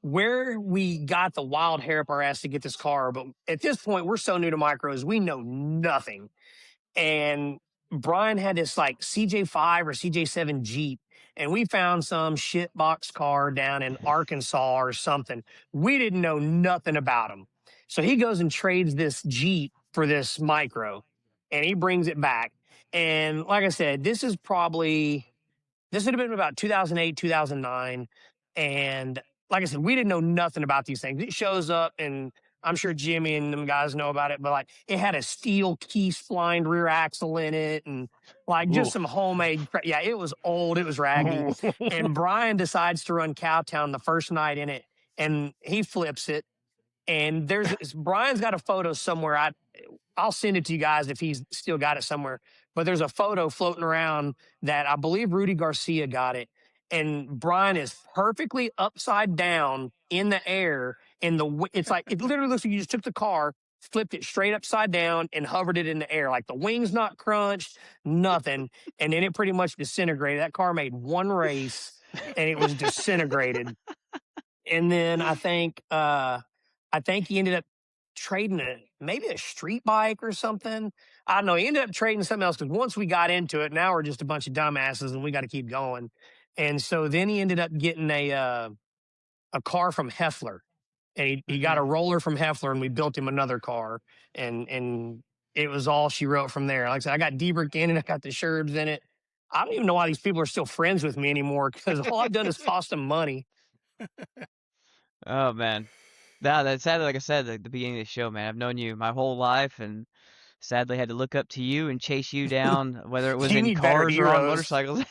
we got the wild hair up our ass to get this car, but at this point we're so new to micros, we know nothing. And Brian had this like CJ5 or CJ7 Jeep, and we found some shit box car down in Arkansas or something. We didn't know nothing about him. So he goes and trades this Jeep for this micro, and he brings it back. And like I said, this would have been about 2008, 2009. And like I said, we didn't know nothing about these things. It shows up in I'm sure Jimmy and them guys know about it, but like it had a steel key splined rear axle in it and like just some homemade. Yeah, it was old. It was raggedy. And Brian decides to run Cowtown the first night in it and he flips it. And Brian's got a photo somewhere. I'll send it to you guys if he's still got it somewhere. But there's a photo floating around that I believe Rudy Garcia got it. And Brian is perfectly upside down in the air. And it's like, it literally looks like you just took the car, flipped it straight upside down and hovered it in the air. Like the wings not crunched, nothing. And then it pretty much disintegrated. That car made one race and it was disintegrated. And then I think he ended up trading maybe a street bike or something. I don't know. He ended up trading something else because once we got into it, now we're just a bunch of dumbasses and we got to keep going. And so then he ended up getting a car from Heffler, and he got a roller from Heffler, and we built him another car, and it was all she wrote from there. Like I said, I got Debrick in it, I got the Sherbs in it. I don't even know why these people are still friends with me anymore because all I've done is cost them money. Oh man. No, that's sadly, like I said at the beginning of the show, man. I've known you my whole life, and sadly had to look up to you and chase you down, whether it was You in need better cars or on heroes. motorcycles.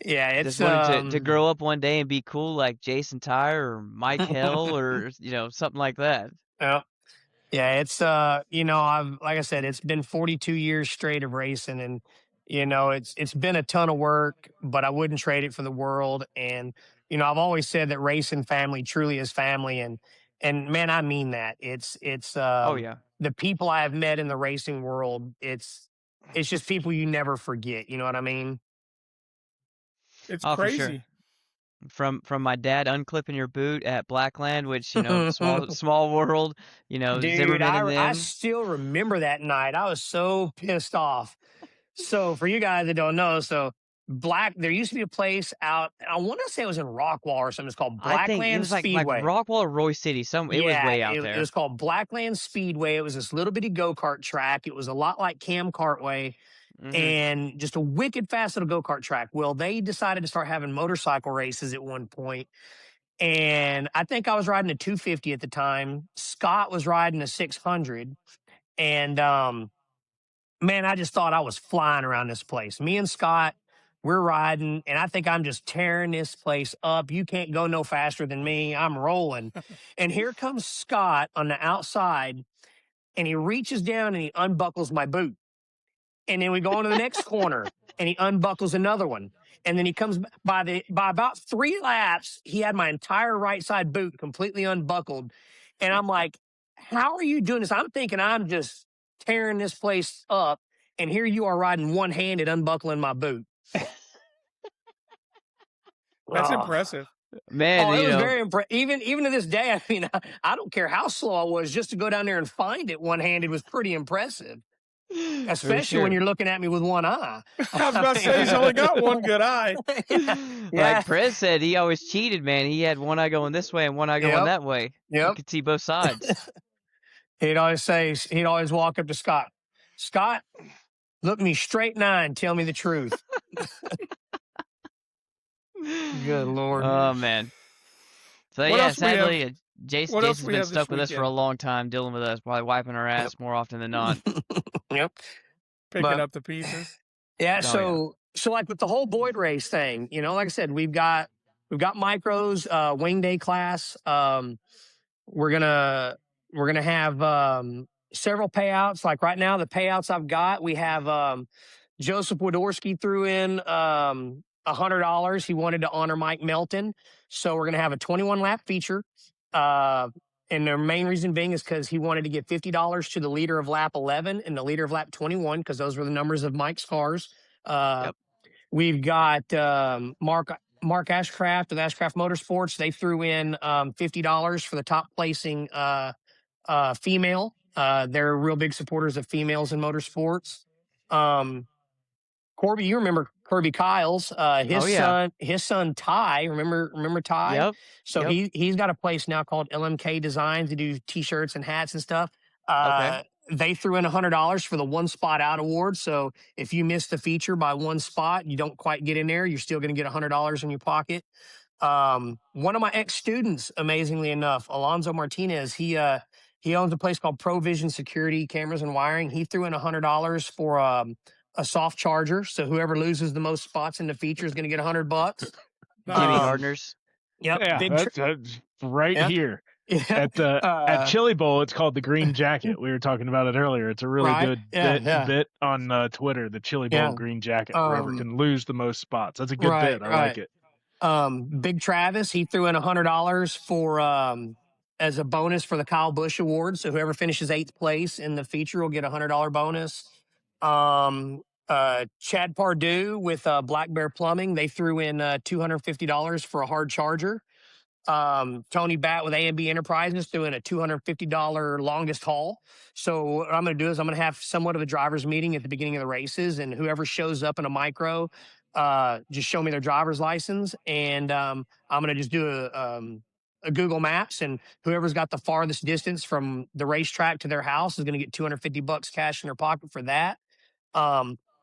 Yeah, it's Just wanted to grow up one day and be cool like Jason Tyer or Mike Hell or something like that. Yeah, it's like I said, it's been 42 years straight of racing, and it's been a ton of work, but I wouldn't trade it for the world. And I've always said that racing family truly is family, and man, I mean that. It's Oh yeah. the people I have met in the racing world. It's just people you never forget. You know what I mean? It's Oh, for crazy. sure. From my dad unclipping your boot at Blackland, which small world, Dude, Zimmerman and I them. still remember that night. I was so pissed off. So for you guys that don't know, there used to be a place out, I want to say it was in Rockwall or something. It's called I think it Blackland was like Speedway. Rockwall or Roy City. It was way out It there. was called Blackland Speedway. It was this little bitty go-kart track. It was a lot like Cam Cartway and just a wicked fast little go-kart track. Well, they decided to start having motorcycle races at one point. And I think I was riding a 250 at the time. Scott was riding a 600. And man, I just thought I was flying around this place. Me and Scott, we're riding, and I think I'm just tearing this place up. You can't go no faster than me. I'm rolling. And here comes Scott on the outside, and he reaches down and he unbuckles my boot. And then we go on to the next corner, and he unbuckles another one. And then he comes by about 3 laps, he had my entire right side boot completely unbuckled. And I'm like, how are you doing this? I'm thinking I'm just tearing this place up. And here you are riding one-handed, unbuckling my boot. That's impressive. Man, it was very impressive. Even to this day, I mean, I don't care how slow I was, just to go down there and find it one-handed was pretty impressive. Especially when you're looking at me with one eye. I was about to say he's only got one good eye. Yeah. Like Prez said, he always cheated, man. He had one eye going this way and one eye going that way. Yep. You could see both sides. He'd always walk up to Scott. Scott, look me straight in the eye and tell me the truth. Good Lord. Oh, man. So, sadly, Jason's been stuck with us for a long time, dealing with us, probably wiping our ass more often than not. Yep. Picking up the pieces. Yeah, so like with the whole Boyd race thing, like I said, we've got micros, wing day class. We're gonna have several payouts. Like right now, the payouts I've got, we have Joseph Wodorsky threw in $100. He wanted to honor Mike Melton, so we're gonna have a 21 lap feature. And the main reason being is because he wanted to give $50 to the leader of lap 11 and the leader of lap 21, because those were the numbers of Mike's cars. We've got Mark Ashcraft with Ashcraft Motorsports. They threw in $50 for the top placing female. They're real big supporters of females in motorsports. Corby, you remember Kirby Kyles, his son Ty, remember Ty? Yep. So he's got a place now called LMK Designs to do t-shirts and hats and stuff. They threw in $100 for the one spot out award. So if you miss the feature by one spot, you don't quite get in there, you're still going to get $100 in your pocket. One of my ex-students, amazingly enough, Alonzo Martinez, he owns a place called Provision Security Cameras and Wiring. He threw in $100 for a soft charger. So whoever loses the most spots in the feature is going to get $100. Jimmy Gardner's. Yep. Yeah, that's right Yep. here. Yeah. At Chili Bowl, it's called the Green Jacket. We were talking about it earlier. It's a really Right. good Yeah. bit on Twitter. The Chili Bowl Yeah. Green Jacket. Whoever can lose the most spots. That's a good Right, bit. I like it. Big Travis, he threw in $100 for as a bonus for the Kyle Busch Award. So whoever finishes 8th place in the feature will get a $100 bonus. Chad Pardue with Black Bear Plumbing, they threw in $250 for a hard charger. Tony Batt with A&B Enterprises doing a $250 longest haul. So what I'm going to do is I'm going to have somewhat of a driver's meeting at the beginning of the races, and whoever shows up in a micro, just show me their driver's license, and I'm going to just do a Google Maps, and whoever's got the farthest distance from the racetrack to their house is going to get $250 cash in their pocket for that.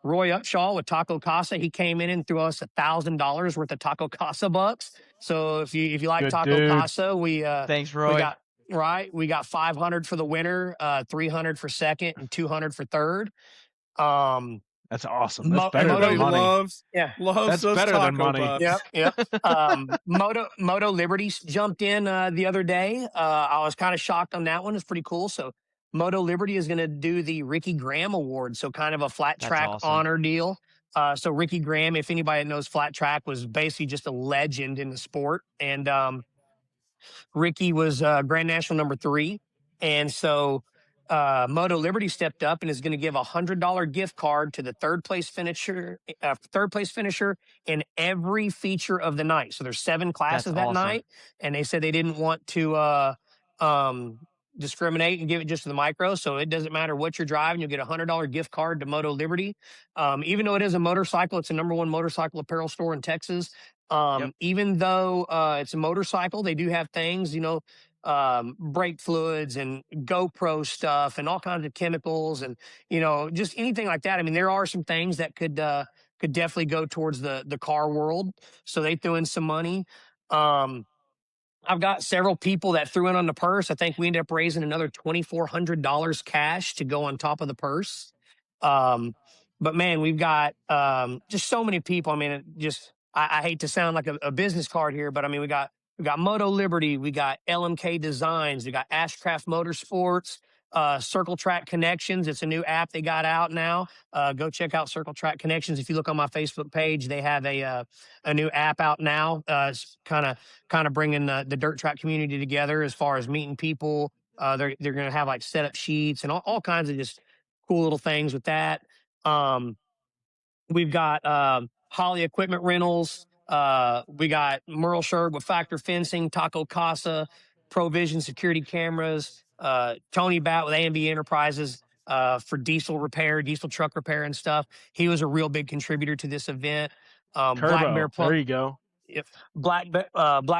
Roy Upshaw with Taco Casa, he came in and threw us $1,000 worth of Taco Casa bucks. So if you like Good Taco dude. Casa, Thanks, Roy. We got 500 for the winner, 300 for second, and 200 for third. That's awesome. That's better than money. Loves That's those better taco than money. bucks. Yep. Moto Liberty jumped in the other day. I was kind of shocked on that one. It's pretty cool. So Moto Liberty is going to do the Ricky Graham Award. So kind of a flat track honor deal. So Ricky Graham, if anybody knows flat track, was basically just a legend in the sport. And Ricky was Grand National number 3. And so Moto Liberty stepped up and is going to give a $100 gift card to the third place finisher in every feature of the night. So there's 7 classes that night, and they said they didn't want to discriminate and give it just to the micro. So it doesn't matter what you're driving, you'll get a $100 gift card to Moto Liberty. Even though it is a motorcycle, it's the #1 motorcycle apparel store in Texas. Even though it's a motorcycle, they do have things, brake fluids and GoPro stuff and all kinds of chemicals and, just anything like that. I mean, there are some things that could definitely go towards the car world. So they threw in some money. I've got several people that threw in on the purse. I think we ended up raising another $2,400 cash to go on top of the purse. But man, we've got just so many people. I mean, I hate to sound like a business card here, but I mean, we got Moto Liberty, we got LMK Designs, we got Ashcraft Motorsports, Circle Track Connections. It's a new app they got out now. Go check out Circle Track Connections. If you look on my Facebook page, they have a new app out now. It's kind of bringing the dirt track community together as far as meeting people. They're going to have like setup sheets and all kinds of just cool little things with that. We've got Holly Equipment Rentals. We got Merle Sherb with Factor Fencing, Taco Casa, Provision Security Cameras, Tony Batt with A&B Enterprises for diesel truck repair and stuff. He was a real big contributor to this event. Black Bear Plumbing. There you go. Black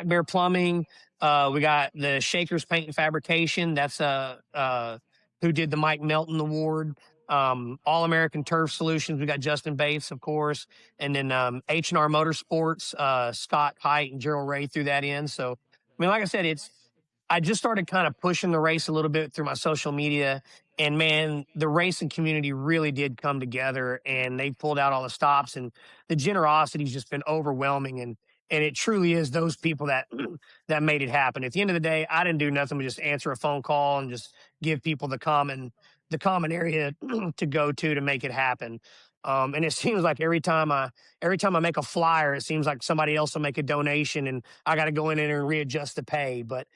Bear Plumbing. We got the Shakers Paint and Fabrication. That's who did the Mike Melton Award. All American Turf Solutions. We got Justin Bates, of course, and then H&R Motorsports. Scott Height and Gerald Ray threw that in. So, I mean, like I said, I just started kind of pushing the race a little bit through my social media, and man, the racing community really did come together, and they pulled out all the stops, and the generosity's just been overwhelming, and it truly is those people that made it happen. At the end of the day, I didn't do nothing but just answer a phone call and just give people the common area to go to make it happen. And it seems like every time I make a flyer, it seems like somebody else will make a donation and I got to go in there and readjust the pay. But,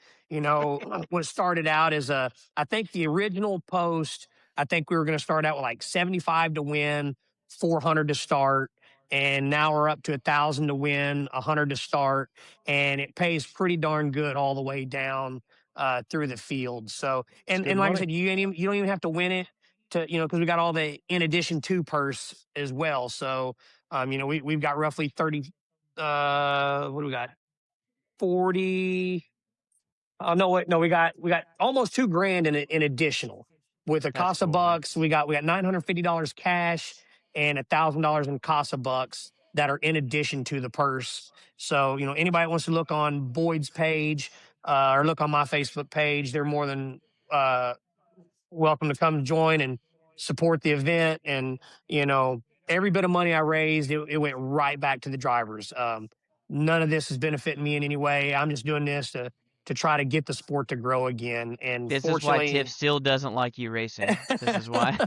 what started out as I think the original post, I think we were going to start out with like 75 to win, 400 to start. And now we're up to 1,000 to win, 100 to start. And it pays pretty darn good all the way down through the field. So, and like I said, you don't even have to win it to, because we got all the in addition to purse as well. So, we've got roughly 30, what do we got? 40. We got almost $2,000 in additional with a Casa bucks. We got $950 cash and $1,000 in Casa bucks. that are in addition to the purse. So, anybody that wants to look on Boyd's page or look on my Facebook page, they're more than uh, welcome to come join and support the event. And, every bit of money I raised, it went right back to the drivers. None of this is benefiting me in any way. I'm just doing this to try to get the sport to grow again. And This is why Tiff fortunately, still doesn't like you racing. This is why.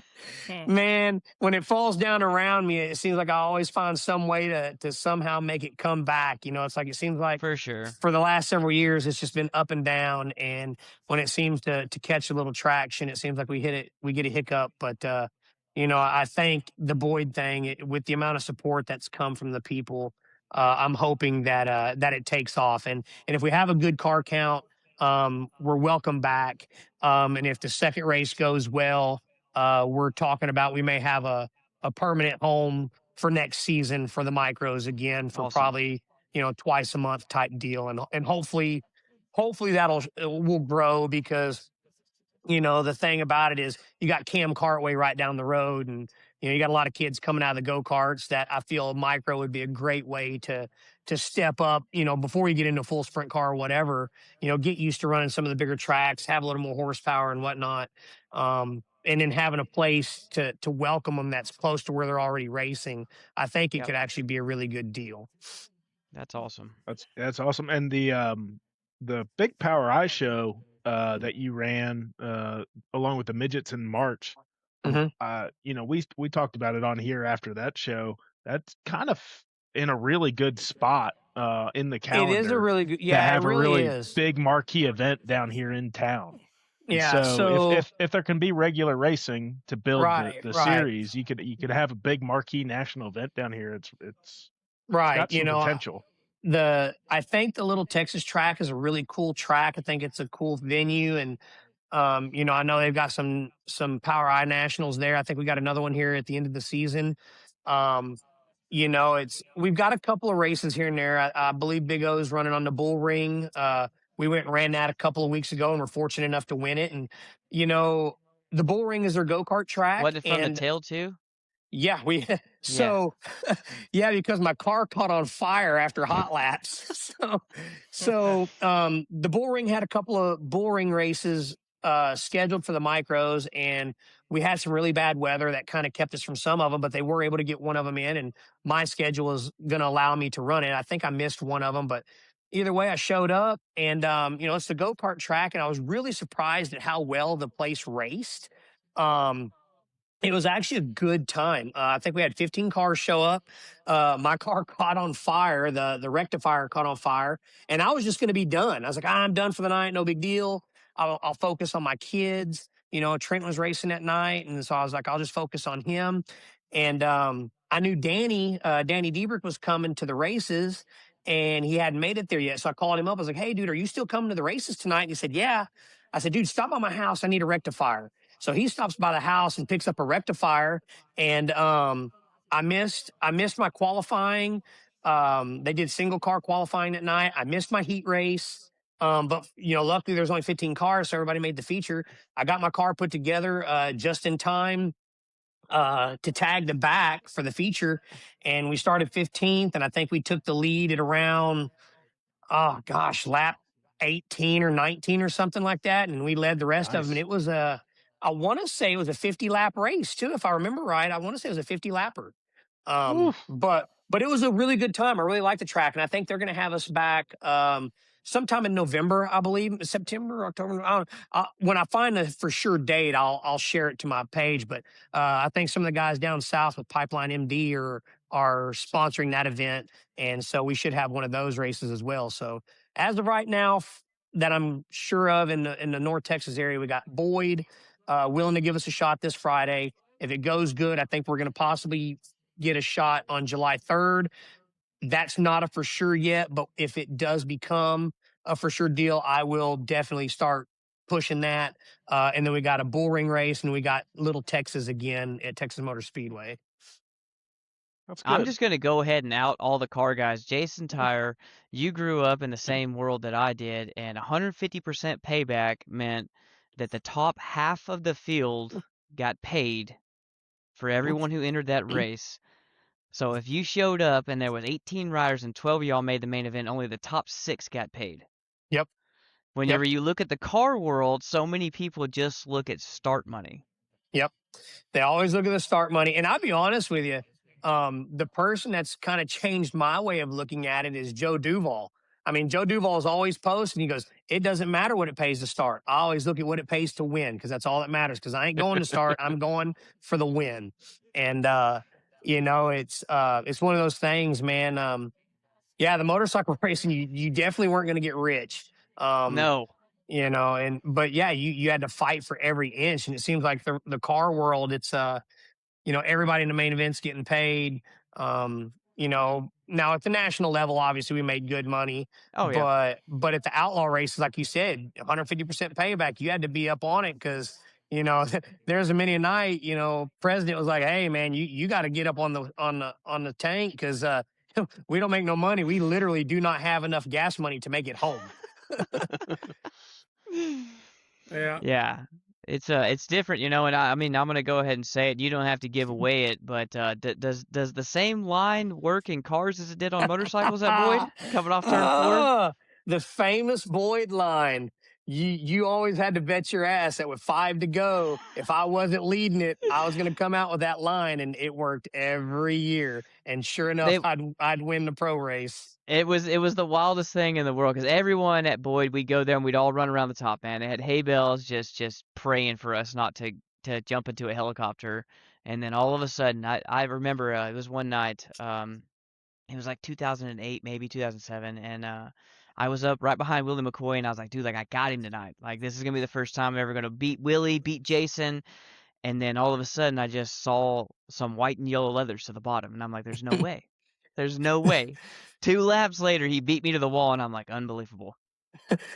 man, when it falls down around me, it seems like I always find some way to somehow make it come back. It's like it seems like For sure. for the last several years, it's just been up and down. And when it seems to catch a little traction, it seems like we get a hiccup. But I think the Boyd thing, with the amount of support that's come from the people, I'm hoping that it takes off. And if we have a good car count, we're welcome back. And if the second race goes well, we're talking about we may have a permanent home for next season for the micros again for Awesome. probably twice a month type deal, and hopefully will grow because the thing about it is you got Cam Cartway right down the road, and you got a lot of kids coming out of the go-karts that I feel micro would be a great way to step up, before you get into a full sprint car or whatever, get used to running some of the bigger tracks, have a little more horsepower and whatnot. And then having a place to welcome them that's close to where they're already racing, I think it could actually be a really good deal. That's awesome. That's awesome. And the Big Power Eye show that you ran along with the midgets in March, we talked about it on here after that show. That's kind of in a really good spot in the calendar. It is a really good, to have it really a really is. big marquee event down here in town. And Yeah, so if there can be regular racing to build the Right. series, you could have a big marquee national event down here. It's Right. got some potential. I think the Little Texas track is a really cool track. I think it's a cool venue, and I know they've got some Power Eye Nationals there. I think we got another one here at the end of the season. We've got a couple of races here and there. I believe Big O's running on the Bull Ring. We went and ran that a couple of weeks ago, and we're fortunate enough to win it. And the Bull Ring is their go-kart track. Wasn't it from the and tail too? yeah, because my car caught on fire after hot laps. The Bull Ring had a couple of Bull Ring races scheduled for the micros, and we had some really bad weather that kind of kept us from some of them, but they were able to get one of them in, and my schedule was going to allow me to run it. I think I missed one of them, but either way, I showed up, and it's the go-kart track, and I was really surprised at how well the place raced. It was actually a good time. I think we had 15 cars show up. My car caught on fire. The rectifier caught on fire, and I was just going to be done. I was like, I'm done for the night. No big deal. I'll focus on my kids. Trent was racing that night, and so I was like, I'll just focus on him. And I knew Danny Diebrich was coming to the races, and he hadn't made it there yet. So I called him up. I was like, hey, dude, are you still coming to the races tonight? And he said, yeah. I said, dude, stop by my house. I need a rectifier. So he stops by the house and picks up a rectifier, and I missed my qualifying. They did single car qualifying at night. I missed my heat race, but luckily there's only 15 cars, so everybody made the feature. I got my car put together just in time to tag the back for the feature, and we started 15th, and I think we took the lead at around lap 18 or 19 or something like that, and we led the rest of them. And it was I want to say it was a 50 lap race too, if I remember right. I want to say it was a 50 lapper. But it was a really good time. I really like the track, and I think they're going to have us back sometime in November, I believe, September, October. When I find a for sure date, I'll share it to my page. But I think some of the guys down south with Pipeline MD are sponsoring that event, and so we should have one of those races as well. So as of right now, that I'm sure of in the North Texas area, we got Boyd willing to give us a shot this Friday. If it goes good, I think we're going to possibly get a shot on July 3rd. That's not a for sure yet, but if it does become a for sure deal, I will definitely start pushing that. And then we got a Bull Ring race, and we got Little Texas again at Texas Motor Speedway. That's good. I'm just going to go ahead and out all the car guys. Jason Tyer, you grew up in the same world that I did, and 150% payback meant that the top half of the field got paid for everyone who entered that race. So if you showed up and there was 18 riders and 12 of y'all made the main event, only the top 6 got paid. Yep. Whenever you look at the car world, so many people just look at start money. Yep. They always look at the start money. And I'll be honest with you, the person that's kind of changed my way of looking at it is Joe Duval. I mean, Joe Duval's always posting. He goes, it doesn't matter what it pays to start. I always look at what it pays to win because that's all that matters. Because I ain't going to start. I'm going for the win. And it's one of those things, man. Yeah, the motorcycle racing, you definitely weren't going to get rich. No. But yeah, you had to fight for every inch. And it seems like the car world, it's everybody in the main event's getting paid. Now at the national level, obviously we made good money. Oh yeah. But at the outlaw races, like you said, 150% payback, you had to be up on it because there's a many a night, president was like, hey man, you got to get up on the tank because we don't make no money. We literally do not have enough gas money to make it home. Yeah. Yeah. It's different, and I mean, I'm gonna go ahead and say it. You don't have to give away it, but does the same line work in cars as it did on motorcycles at Boyd coming off turn 4? The famous Boyd line. You always had to bet your ass that with 5 to go, if I wasn't leading it, I was gonna come out with that line, and it worked every year. And sure enough, I'd win the pro race. It was the wildest thing in the world because everyone at Boyd, we'd go there and we'd all run around the top, man. They had hay bales just praying for us not to jump into a helicopter. And then all of a sudden, I remember it was one night, it was like 2008, maybe 2007, and I was up right behind Willie McCoy, and I was like, dude, like I got him tonight. Like this is gonna be the first time I'm ever gonna beat Willie, beat Jason. And then all of a sudden, I just saw some white and yellow leathers to the bottom, and I'm like, there's no way. There's no way. 2 laps later, he beat me to the wall, and I'm like, unbelievable.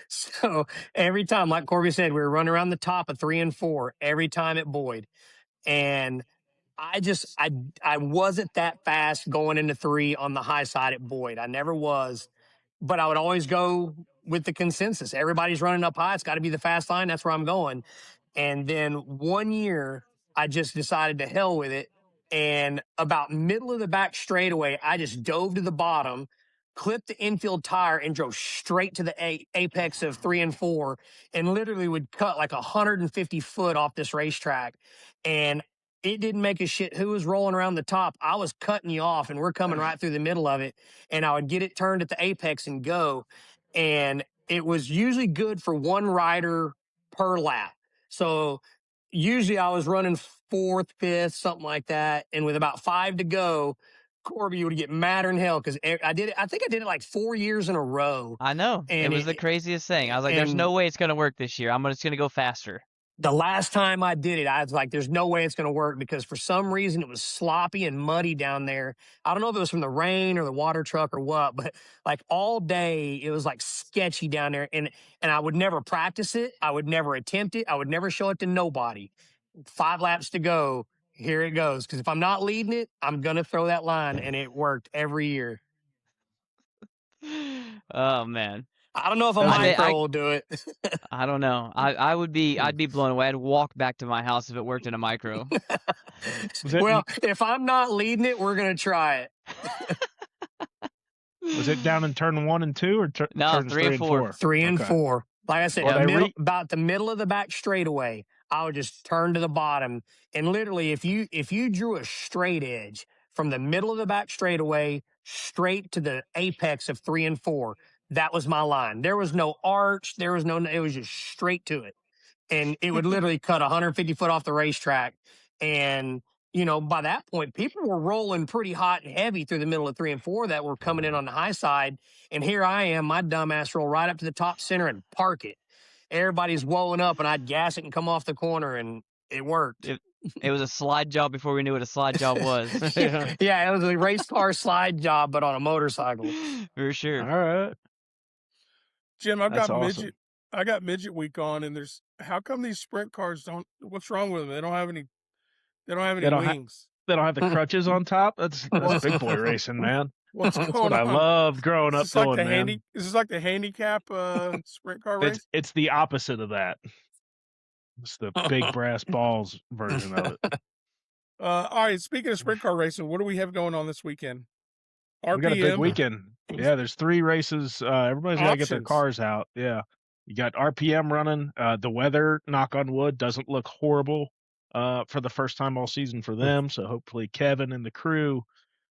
So every time, like Corby said, we were running around the top of 3 and 4 every time at Boyd. And I wasn't that fast going into 3 on the high side at Boyd. I never was. But I would always go with the consensus. Everybody's running up high. It's got to be the fast line. That's where I'm going. And then one year, I just decided to hell with it. And about middle of the back straightaway, I just dove to the bottom, clipped the infield tire, and drove straight to the apex of 3 and 4, and literally would cut like 150 foot off this racetrack. And it didn't make a shit who was rolling around the top. I was cutting you off, and we're coming right through the middle of it. And I would get it turned at the apex and go. And it was usually good for one rider per lap. So usually I was running 4th, 5th, something like that. And with about 5 to go, Corby would get madder than hell because I did it. I think I did it like 4 years in a row. I know. And it was the craziest thing. I was like, there's no way it's going to work this year. I'm just going to go faster. The last time I did it, I was like, there's no way it's going to work because for some reason it was sloppy and muddy down there. I don't know if it was from the rain or the water truck or what, but like all day it was like sketchy down there. And I would never practice it. I would never attempt it. I would never show it to nobody. 5 laps to go. Here it goes. Because if I'm not leading it, I'm going to throw that line. And it worked every year. Oh, man. I don't know if a micro will do it. I don't know. I'd be blown away. I'd walk back to my house if it worked in a micro. Well, if I'm not leading it, we're going to try it. Was it down in turn 1 and 2 or turns 3 and 4? 3 and 4. Like I said, about the middle of the back straightaway, I would just turn to the bottom. And literally, if you drew a straight edge from the middle of the back straightaway straight to the apex of 3 and 4, that was my line. There was no arch. It was just straight to it. And it would literally cut 150 foot off the racetrack. And, by that point, people were rolling pretty hot and heavy through the middle of 3 and 4 that were coming in on the high side. And here I am, my dumbass roll right up to the top center and park it. Everybody's woeing up, and I'd gas it and come off the corner, and it worked. It was a slide job before we knew what a slide job was. Yeah, it was a race car slide job, but on a motorcycle. For sure. All right. Jim, I got midget week on, and how come these sprint cars what's wrong with them? They don't have any wings. They don't have the crutches on top. That's big boy racing, man. That's what I loved growing up doing, man. Is this like the handicap sprint car race? It's the opposite of that. It's the big brass balls version of it. All right. Speaking of sprint car racing, what do we have going on this weekend? RPM. We got a big weekend. Yeah, there's 3 races. Everybody's got to get their Options. cars out. Yeah. You got RPM running. The weather, knock on wood, doesn't look horrible for the first time all season for them. So hopefully Kevin and the crew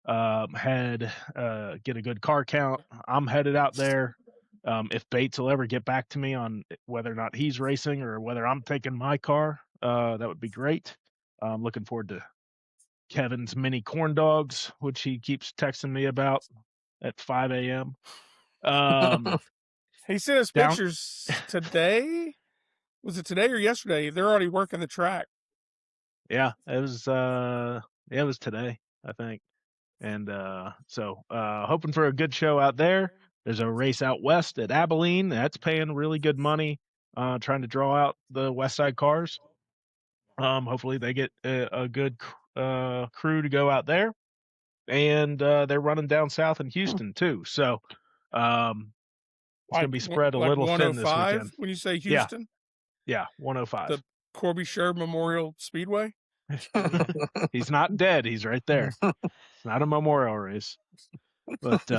get a good car count. I'm headed out there. If Bates will ever get back to me on whether or not he's racing or whether I'm taking my car, that would be great. I'm looking forward to Kevin's mini corn dogs, which he keeps texting me about at 5 a.m. He sent us pictures today. Was it today or yesterday? They're already working the track. Yeah, it was today, I think. And so hoping for a good show out there. There's a race out west at Abilene. That's paying really good money, trying to draw out the West Side cars. Hopefully they get a good crew to go out there. And they're running down south in Houston too. So it's going to be spread a little thin this weekend. When you say Houston? Yeah, 105. The Corby Sherb Memorial Speedway? He's not dead. He's right there. It's not a memorial race. But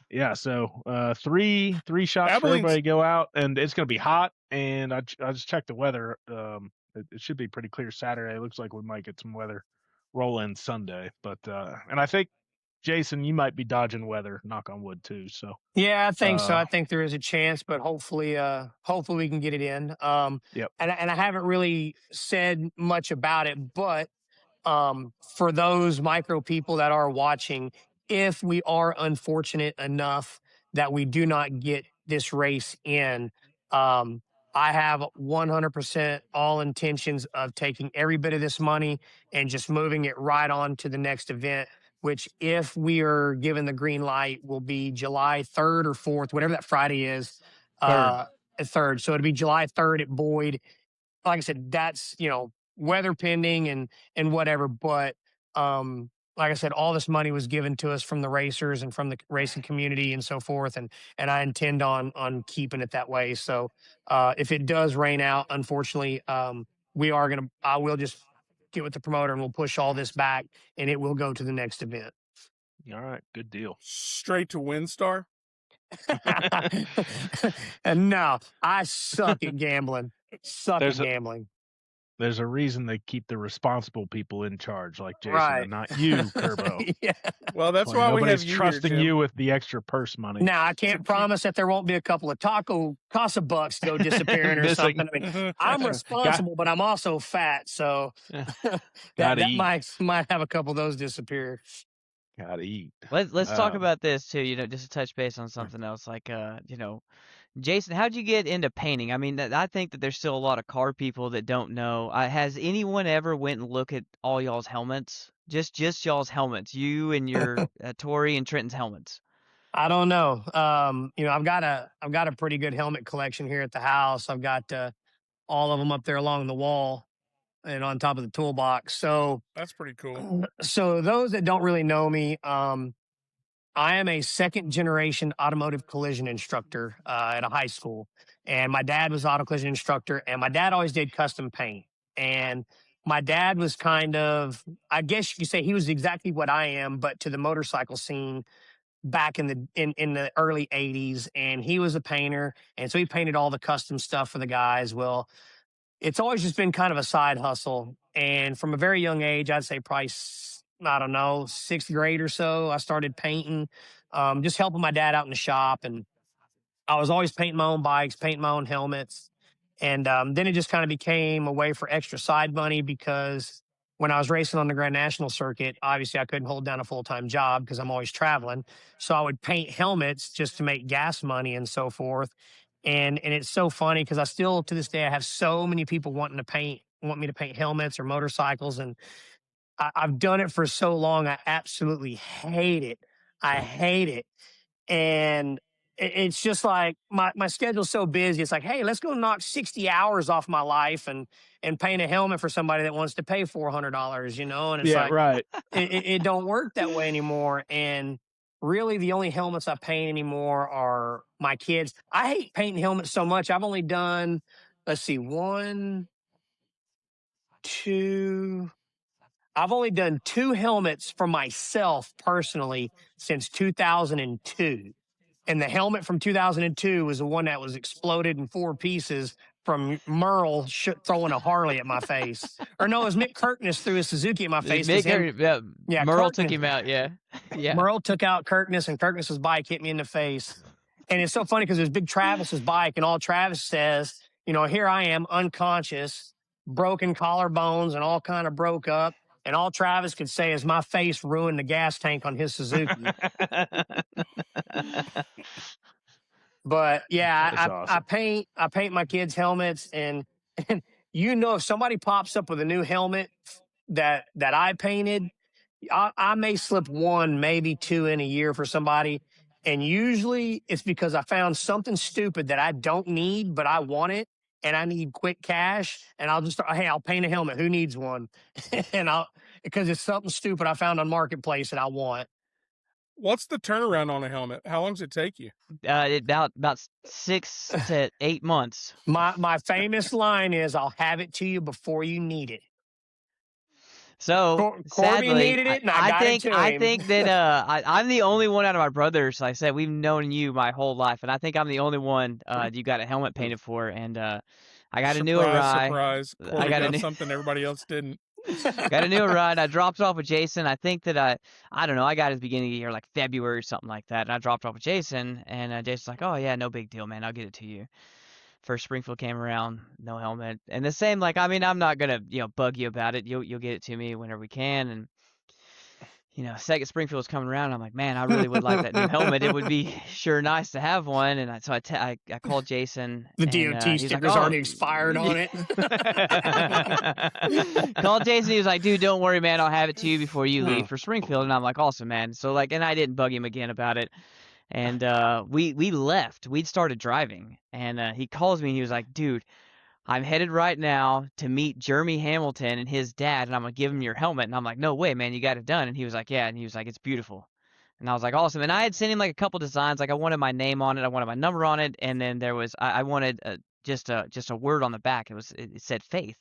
yeah, so 3 shots for everybody to go out, and it's going to be hot. And I just checked the weather. It should be pretty clear Saturday. It looks like we might get some weather roll in Sunday. But and I think Jason, you might be dodging weather, knock on wood too. So yeah, I think so. I think there is a chance, but hopefully we can get it in. Yep. And I haven't really said much about it, but for those micro people that are watching, if we are unfortunate enough that we do not get this race in, I have 100% all intentions of taking every bit of this money and just moving it right on to the next event, which, if we are given the green light, will be July 3rd or 4th, whatever that Friday is. 3rd. So it'll be July 3rd at Boyd. Like I said, that's, weather pending and whatever. But like I said, all this money was given to us from the racers and from the racing community and so forth. And I intend on keeping it that way. So if it does rain out, unfortunately, I will just get with the promoter and we'll push all this back and it will go to the next event. All right. Good deal. Straight to WinStar? No, I suck at gambling. Gambling. There's a reason they keep the responsible people in charge, like Jason, right, and not you, Kerbo. Yeah. Well, that's why we have you trusting here, Jim. you with the extra purse money. Now, I can't promise that there won't be a couple of taco casa bucks go disappearing or something. I mean, I'm responsible, but I'm also fat, so that might have a couple of those disappear. Gotta eat. Let's talk about this too. Just to touch base on something else, like Jason, how'd you get into painting? I mean, I think that there's still a lot of car people that don't know. Has anyone ever went and looked at all y'all's helmets? Just y'all's helmets, you and your Tori and Trenton's helmets. I don't know. I've got a pretty good helmet collection here at the house. I've got all of them up there along the wall and on top of the toolbox. So that's pretty cool. So those that don't really know me, I am a 2nd generation automotive collision instructor at a high school. And my dad was auto collision instructor, and my dad always did custom paint. And my dad was kind of, I guess you could say he was exactly what I am, but to the motorcycle scene back in the early 80s. And he was a painter. And so he painted all the custom stuff for the guys. Well, it's always just been kind of a side hustle. And from a very young age, I'd say probably, I don't know, 6th grade or so, I started painting, just helping my dad out in the shop. And I was always painting my own bikes, painting my own helmets. And then it just kind of became a way for extra side money, because when I was racing on the Grand National circuit, obviously I couldn't hold down a full-time job because I'm always traveling. So I would paint helmets just to make gas money and so forth. And it's so funny because I still, to this day, I have so many people want me to paint helmets or motorcycles. And I've done it for so long. I absolutely hate it. I hate it. And it's just like my schedule's so busy. It's like, hey, let's go knock 60 hours off my life and paint a helmet for somebody that wants to pay $400, And it's right. It don't work that way anymore. And really, the only helmets I paint anymore are my kids. I hate painting helmets so much. I've only done, let's see, 1, 2. I've only done 2 helmets for myself personally since 2002. And the helmet from 2002 was the one that was exploded in 4 pieces from Merle throwing a Harley at my face. Or no, it was Mick Kirkness threw a Suzuki at my face. Merle took him out, yeah. Merle took out Kirkness, and Kirkness's bike hit me in the face. And it's so funny because it was Big Travis's bike, and all Travis says, here I am, unconscious, broken collarbones, and all kind of broke up. And all Travis could say is my face ruined the gas tank on his Suzuki. But yeah, awesome. I paint my kids' helmets, and if somebody pops up with a new helmet that I painted, I may slip 1, maybe 2 in a year for somebody. And usually it's because I found something stupid that I don't need, but I want it and I need quick cash. And I'll paint a helmet. Who needs one? Because it's something stupid I found on Marketplace that I want. What's the turnaround on a helmet? How long does it take you? About 6 to 8 months. My famous line is, I'll have it to you before you need it. So Corby sadly, needed it, and I think that I'm the only one out of my brothers. Like I said, we've known you my whole life, and I think I'm the only one you got a helmet painted for. And I got a new Arai. Surprise! Corby got something everybody else didn't. Got a new Arai. I dropped off with Jason. I think that I don't know. I got his beginning of the year, like February or something like that. And I dropped off with Jason, and Jason's like, "Oh yeah, no big deal, man. I'll get it to you." First Springfield came around, no helmet, and the same. Like, I mean, I'm not gonna bug you about it. You'll get it to me whenever we can, and second Springfield was coming around. And I'm like, man, I really would like that new helmet. It would be sure nice to have one. And so I called Jason. The DOT sticker's already expired on it. Called Jason. He was like, dude, don't worry, man. I'll have it to you before you leave for Springfield. And I'm like, awesome, man. So and I didn't bug him again about it. And we left. We'd started driving, and he calls me, and he was like, dude, I'm headed right now to meet Jeremy Hamilton and his dad, and I'm going to give him your helmet. And I'm like, no way, man, you got it done. And he was like, yeah. And he was like, it's beautiful. And I was like, awesome. And I had sent him like a couple designs. Like I wanted my name on it. I wanted my number on it. And then there was, I wanted just a word on the back. It said faith.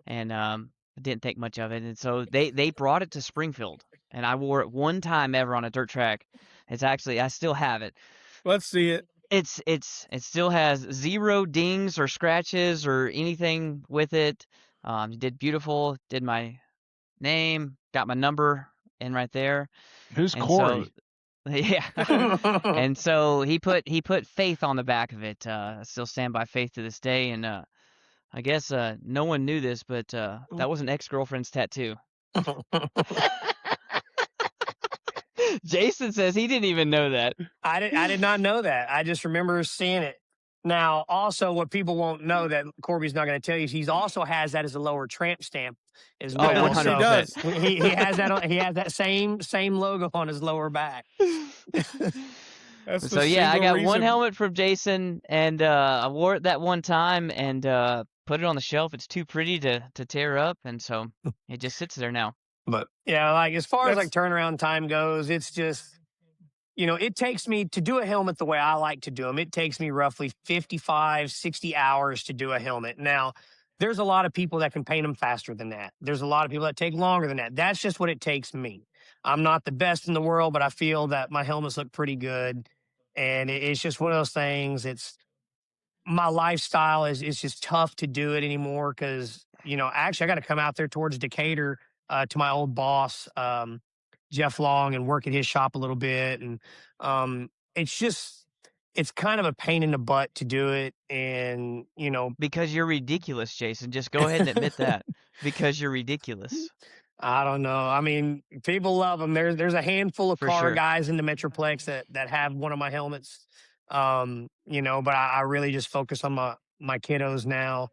And I didn't think much of it. And so they brought it to Springfield, and I wore it one time ever on a dirt track. It's actually, I still have it. Let's see it. It still has 0 dings or scratches or anything with it. Did beautiful. Did my name. Got my number in right there. Who's Corey? So, yeah. And so he put faith on the back of it. I still stand by faith to this day. And I guess no one knew this, but that was an ex-girlfriend's tattoo. Jason says he didn't even know that. I did not know that. I just remember seeing it. Now, also, what people won't know that Corby's not going to tell you is he also has that as a lower tramp stamp as well. Oh, 100%. He does. He has that. He has that same logo on his lower back. So yeah, I got one helmet from Jason, and I wore it that one time and put it on the shelf. It's too pretty to tear up, and so it just sits there now. But yeah, like as far as like turnaround time goes, it's just, it takes me to do a helmet the way I like to do them. It takes me roughly 55, 60 hours to do a helmet. Now, there's a lot of people that can paint them faster than that. There's a lot of people that take longer than that. That's just what it takes me. I'm not the best in the world, but I feel that my helmets look pretty good. And it's just one of those things. It's my lifestyle is just tough to do it anymore because, actually I got to come out there towards Decatur to my old boss, Jeff Long, and work at his shop a little bit. And it's kind of a pain in the butt to do it. And, because you're ridiculous, Jason. Just go ahead and admit that. Because you're ridiculous. I don't know. I mean, people love them. There's a handful of car guys in the Metroplex that have one of my helmets. But I really just focus on my kiddos now.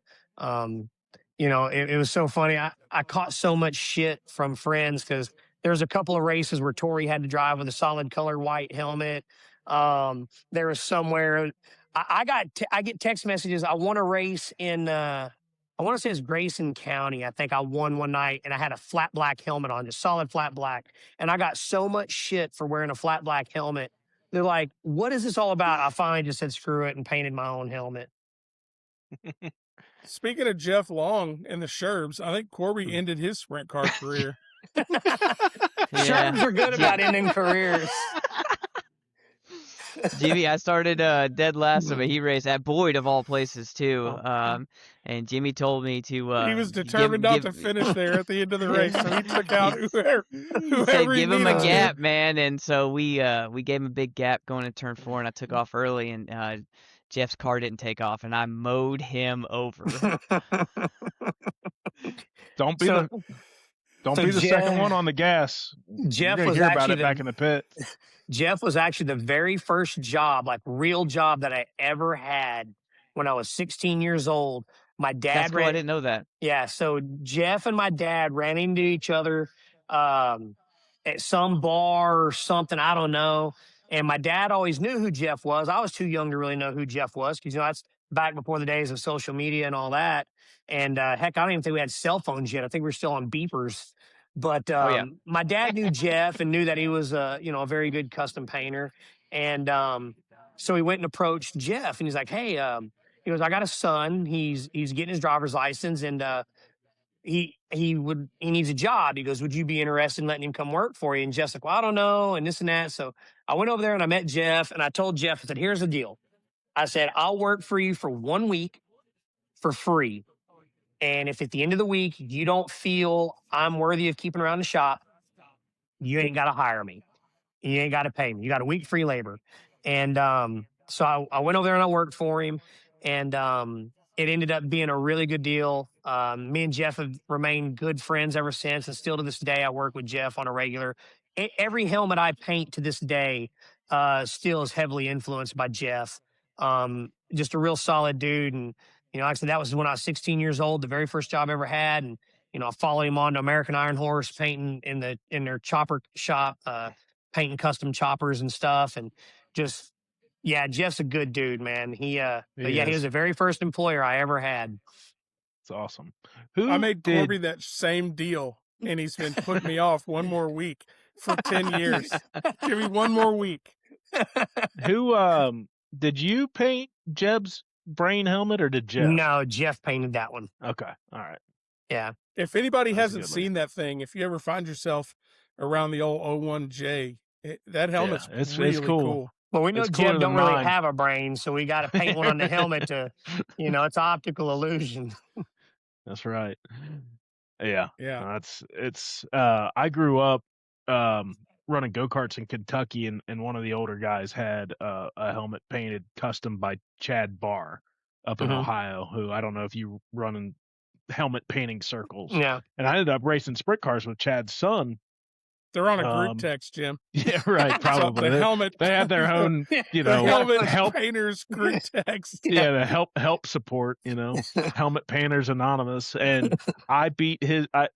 It was so funny. I caught so much shit from friends because there's a couple of races where Tori had to drive with a solid color white helmet. There was somewhere I get text messages. I won a race in I want to say it's Grayson County. I think I won one night and I had a flat black helmet on, just solid flat black. And I got so much shit for wearing a flat black helmet. They're like, what is this all about? I finally just said, screw it, and painted my own helmet. Speaking of Jeff Long and the Sherbs, I think Corby ended his sprint car career. Sherbs are good about ending careers. Jimmy, I started dead last of a heat race at Boyd of all places too. And Jimmy told me to. He was determined not to finish there at the end of the race, so he took out whoever he said, "Give him a gap, to. man." And so we gave him a big gap going to turn 4, and I took off early, and Jeff's car didn't take off, and I mowed him over. Don't be the second one on the gas. Jeff was hear about it back in the pit. Jeff was actually the very first job, like real job, that I ever had when I was 16 years old. My dad That's cool. I didn't know that. Yeah, so Jeff and my dad ran into each other at some bar or something, I don't know. And my dad always knew who Jeff was. I was too young to really know who Jeff was because, that's back before the days of social media and all that. And heck, I don't even think we had cell phones yet. I think we were still on beepers. But my dad knew Jeff and knew that he was a very good custom painter. And so he went and approached Jeff, and he's like, "Hey," he goes, "I got a son. He's getting his driver's license, and he needs a job." He goes, "Would you be interested in letting him come work for you?" And Jeff's like, "Well, I don't know," and this and that. So I went over there and I met Jeff, and I told Jeff, I said, "Here's the deal." I said, "I'll work for you for 1 week for free. And if at the end of the week you don't feel I'm worthy of keeping around the shop, you ain't got to hire me. You ain't got to pay me. You got a week free labor." And so I went over there and I worked for him, and it ended up being a really good deal. Me and Jeff have remained good friends ever since, and still to this day I work with Jeff on a regular. Every helmet I paint to this day still is heavily influenced by Jeff. Just a real solid dude. And like I said, that was when I was 16 years old, the very first job I ever had. And I followed him on to American Iron Horse, painting in their chopper shop, painting custom choppers and stuff. And just, Jeff's a good dude, man. He was the very first employer I ever had. It's awesome. I made Corby that same deal, and he's been putting me off one more week for 10 years. Give me one more week. Who did you paint Jeb's brain helmet, or did Jeff? No, Jeff painted that one. Okay. All right. Yeah. If anybody hasn't seen that thing, if you ever find yourself around the old 01J, that helmet's really cool. Well, we know Jeb don't really have a brain, so we got to paint one on the helmet to, it's optical illusion. That's right. Yeah. Yeah. I grew up running go-karts in Kentucky, and one of the older guys had a helmet painted custom by Chad Barr up in Ohio, who I don't know if you run in helmet painting circles. Yeah. And I ended up racing sprint cars with Chad's son. They're on a group text, Jim. Yeah, right. Probably. The helmet. They had their own, help painters group text. Yeah, the help support. Helmet Painters Anonymous. And I beat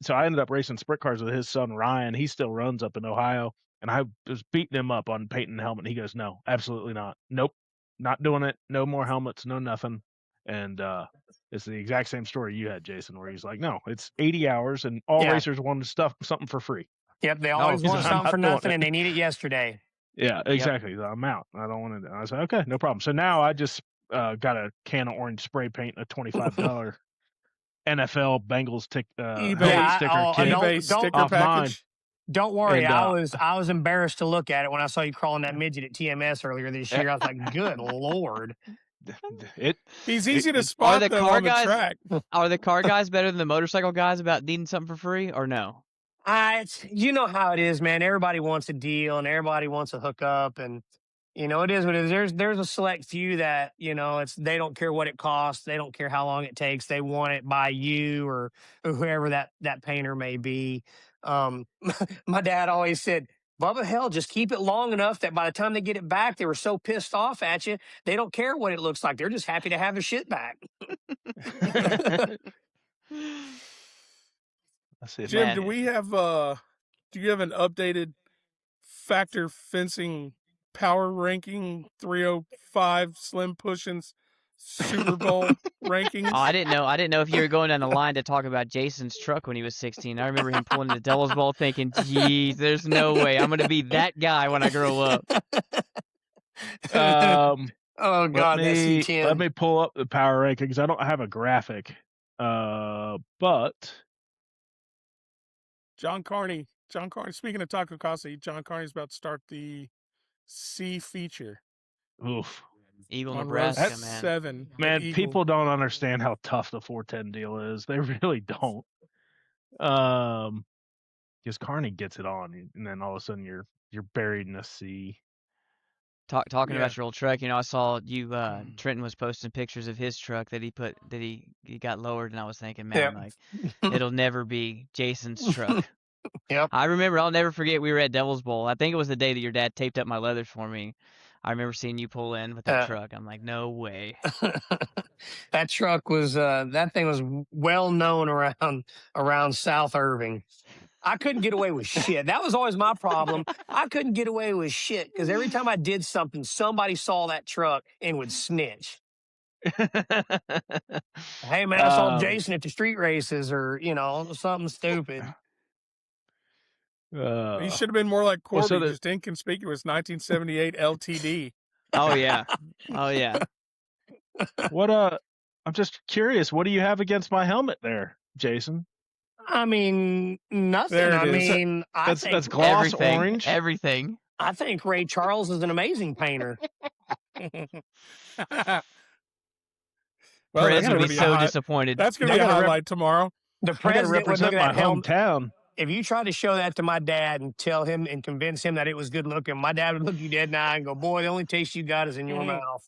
so I ended up racing sprint cars with his son Ryan. He still runs up in Ohio, and I was beating him up on painting the helmet. And he goes, "No, absolutely not. Nope, not doing it. No more helmets. No nothing." And it's the exact same story you had, Jason, where he's like, "No, it's 80 hours, and all racers want something for free." Yep, they always want something for nothing, and they need it yesterday. Yeah, exactly. Yep. I'm out. I don't want to. I said, okay, no problem. So now I just got a can of orange spray paint, a $25 NFL Bengals sticker eBay sticker package. Mine. Don't worry, and, I was embarrassed to look at it when I saw you calling that midget at TMS earlier this year. I was like, good Lord. He's easy to spot on the track. Are the car guys better than the motorcycle guys about needing something for free, or no? You know how it is, man. Everybody wants a deal and everybody wants a hookup, and it is what it is. There's a select few that they don't care what it costs, they don't care how long it takes, they want it by you or whoever that painter may be. My dad always said, "Bubba, hell, just keep it long enough that by the time they get it back, they were so pissed off at you, they don't care what it looks like. They're just happy to have their shit back." Jim, do you have an updated Factor Fencing Power Ranking 305 Slim Pushins Super Bowl rankings? Oh, I didn't know if you were going down the line to talk about Jason's truck when he was 16. I remember him pulling the Devil's Bowl thinking, geez, there's no way I'm going to be that guy when I grow up. Oh God, that C10. Let me pull up the power rankings. I don't have a graphic, but John Carney. Speaking of Taco Casa, John Carney's about to start the C feature. Oof. Eagle, on Nebraska, Road man. 7. Man, people don't understand how tough the 410 deal is. They really don't. Because Carney gets it on, and then all of a sudden you're buried in a sea. Talking about your old truck, I saw you. Trenton was posting pictures of his truck that he got lowered, and I was thinking, man, like it'll never be Jason's truck. Yep. I remember. I'll never forget. We were at Devil's Bowl. I think it was the day that your dad taped up my leathers for me. I remember seeing you pull in with that truck. I'm like, no way. That truck was that thing was well known around South Irving. I couldn't get away with shit. That was always my problem. I couldn't get away with shit because every time I did something, somebody saw that truck and would snitch. Hey man, I saw Jason at the street races, or something stupid. You should have been more like Corby, just inconspicuous 1978 LTD. Oh yeah, oh yeah. What I'm just curious. What do you have against my helmet there, Jason? I mean, nothing. There it I is. mean, I think that's gloss everything, orange. Everything. I think Ray Charles is an amazing painter. Well, Perez would be so disappointed. That's going to be a highlight tomorrow. The president would look at that hometown. If you tried to show that to my dad and tell him and convince him that it was good looking, my dad would look you dead in the eye and go, "Boy, the only taste you got is in your mouth."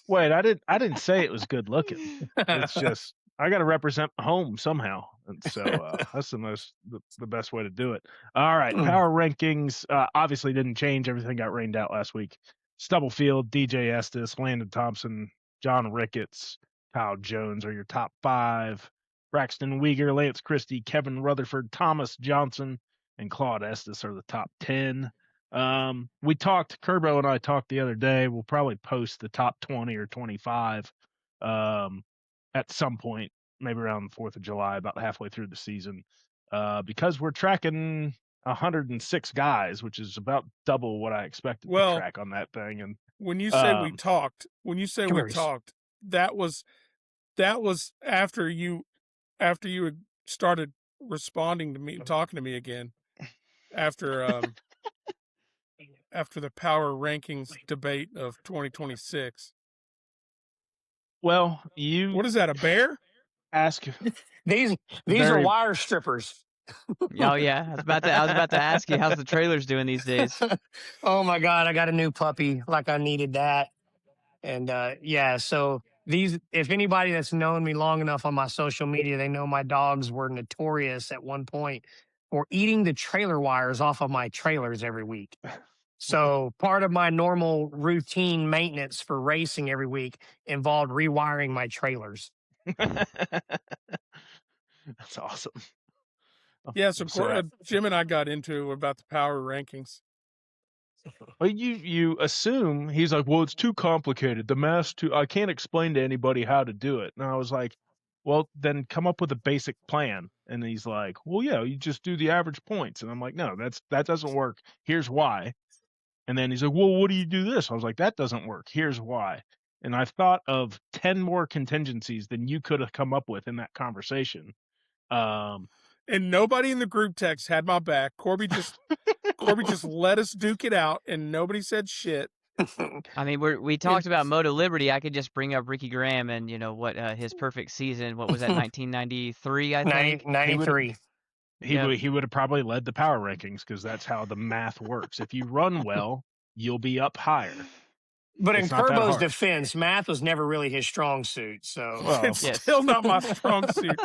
Wait, I didn't say it was good looking. It's just I got to represent home somehow, and so that's the best way to do it. All right, power rankings obviously didn't change. Everything got rained out last week. Stubblefield, DJ Estes, Landon Thompson, John Ricketts, Kyle Jones are your top 5. Braxton Weegar, Lance Christie, Kevin Rutherford, Thomas Johnson, and Claude Estes are the top 10. Kerbo and I talked the other day. We'll probably post the top 20 or 25 at some point, maybe around the 4th of July, about halfway through the season, because we're tracking 106 guys, which is about double what I expected to track on that thing. And when you say we talked, that was after you had started responding to me, talking to me again, after the power rankings debate of 2026. Well, what is that, a bear? Ask these are wire strippers. Oh yeah, I was about to ask you, how's the trailers doing these days? Oh my God, I got a new puppy. Like I needed that, and so these. If anybody that's known me long enough on my social media, they know my dogs were notorious at one point for eating the trailer wires off of my trailers every week. So part of my normal routine maintenance for racing every week involved rewiring my trailers. That's awesome. Yeah, so Jim and I got into about the power rankings. Well, you assume he's like, well, it's too complicated. The math's I can't explain to anybody how to do it. And I was like, well, then come up with a basic plan. And he's like, well, yeah, you just do the average points. And I'm like, no, that doesn't work. Here's why. And then he's like, well, what do you do this? I was like, that doesn't work. Here's why. And I thought of 10 more contingencies than you could have come up with in that conversation. And nobody in the group text had my back. Corby just let us duke it out, and nobody said shit. I mean, we talked about Moto Liberty. I could just bring up Ricky Graham and what his perfect season. What was that? 1993, I think. 93. He would have probably led the power rankings because that's how the math works. If you run well, you'll be up higher. But in Kerbo's defense, math was never really his strong suit. So it's still not my strong suit.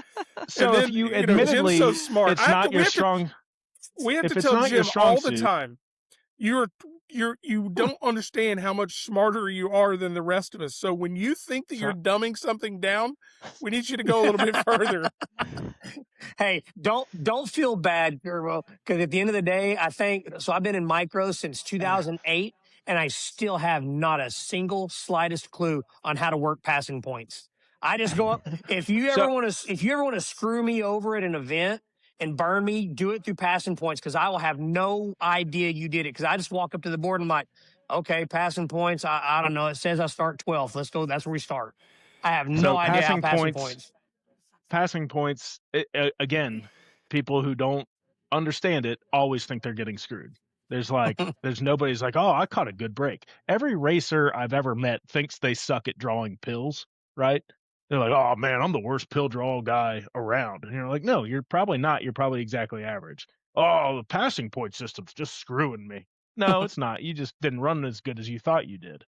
So then, if you admittedly, Jim's so smart. It's not your strong. We have to tell Jim all the time. You don't understand how much smarter you are than the rest of us. So when you think that you're dumbing something down, we need you to go a little bit further. Hey, don't feel bad, Kerbo, because at the end of the day, I think so. I've been in micro since 2008. And I still have not a single slightest clue on how to work passing points. I just go up. If you ever want to screw me over at an event and burn me, do it through passing points because I will have no idea you did it. Because I just walk up to the board and I'm like, okay, passing points. I don't know. It says I start 12th. Let's go. That's where we start. I have no idea how passing points. Passing points, again, people who don't understand it always think they're getting screwed. There's nobody's like, oh, I caught a good break. Every racer I've ever met thinks they suck at drawing pills, right? They're like, oh man, I'm the worst pill draw guy around. And you're like, no, you're probably not. You're probably exactly average. Oh, the passing point system's just screwing me. No, it's not. You just didn't run as good as you thought you did.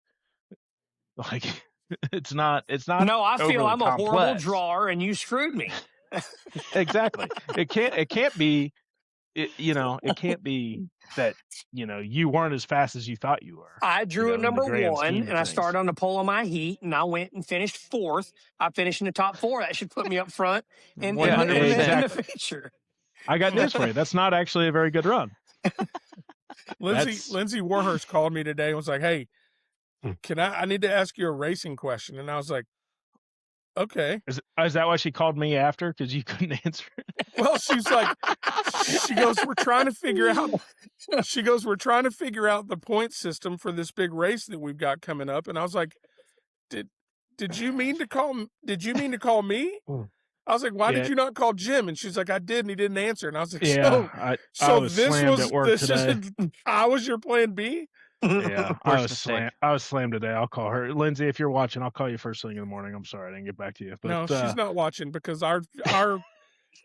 Like, it's not. No, I feel I'm a complex. horrible drawer, and you screwed me. Exactly. It can't be. It can't be that you weren't as fast as you thought you were. I drew a number one, and I things. started on the pole of my heat, and I went and finished 4th. I finished in the top 4. That should put me up front in the feature. I got news for you. That's not actually a very good run. Lindsay Warhurst called me today and was like, "Hey, I need to ask you a racing question." And I was like, "Okay." Is that why she called me after? Because you couldn't answer it? Well, she's like, she goes, we're trying to figure out the point system for this big race that we've got coming up. And I was like, did you mean to call me? I was like, why did you not call Jim? And she's like, I did, and he didn't answer. And I was like, I was slammed at work today. I was your plan B? Yeah, I was slammed today. I'll call her. Lindsay, if you're watching, I'll call you first thing in the morning. I'm sorry I didn't get back to you. But, no, she's not watching because our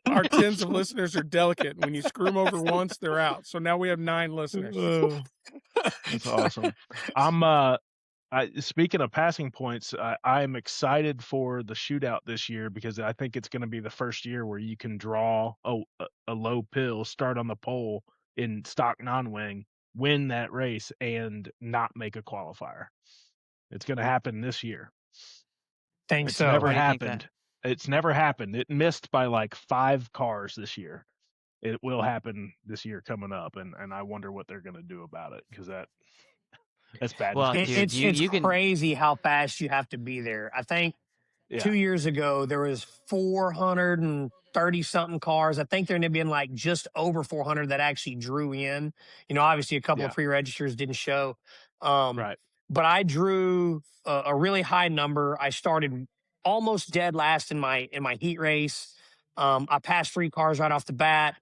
tens of listeners are delicate. When you screw them over once, they're out. So now we have 9 listeners. That's awesome. Speaking of passing points, I am excited for the shootout this year because I think it's going to be the first year where you can draw a low pill, start on the pole in stock non-wing, win that race, and not make a qualifier. It's going to happen this year. Think so. Never happened. It's never happened. It missed by like 5 cars this year. It will happen this year coming up, and I wonder what they're going to do about it because that's bad. Well, it's crazy how fast you have to be there. I think 2 years ago there was 430 something cars. I think there ended up being like just over 400 that actually drew in. Obviously a couple of pre-registers didn't show. Right. But I drew a really high number. I started almost dead last in my heat race. I passed 3 cars right off the bat.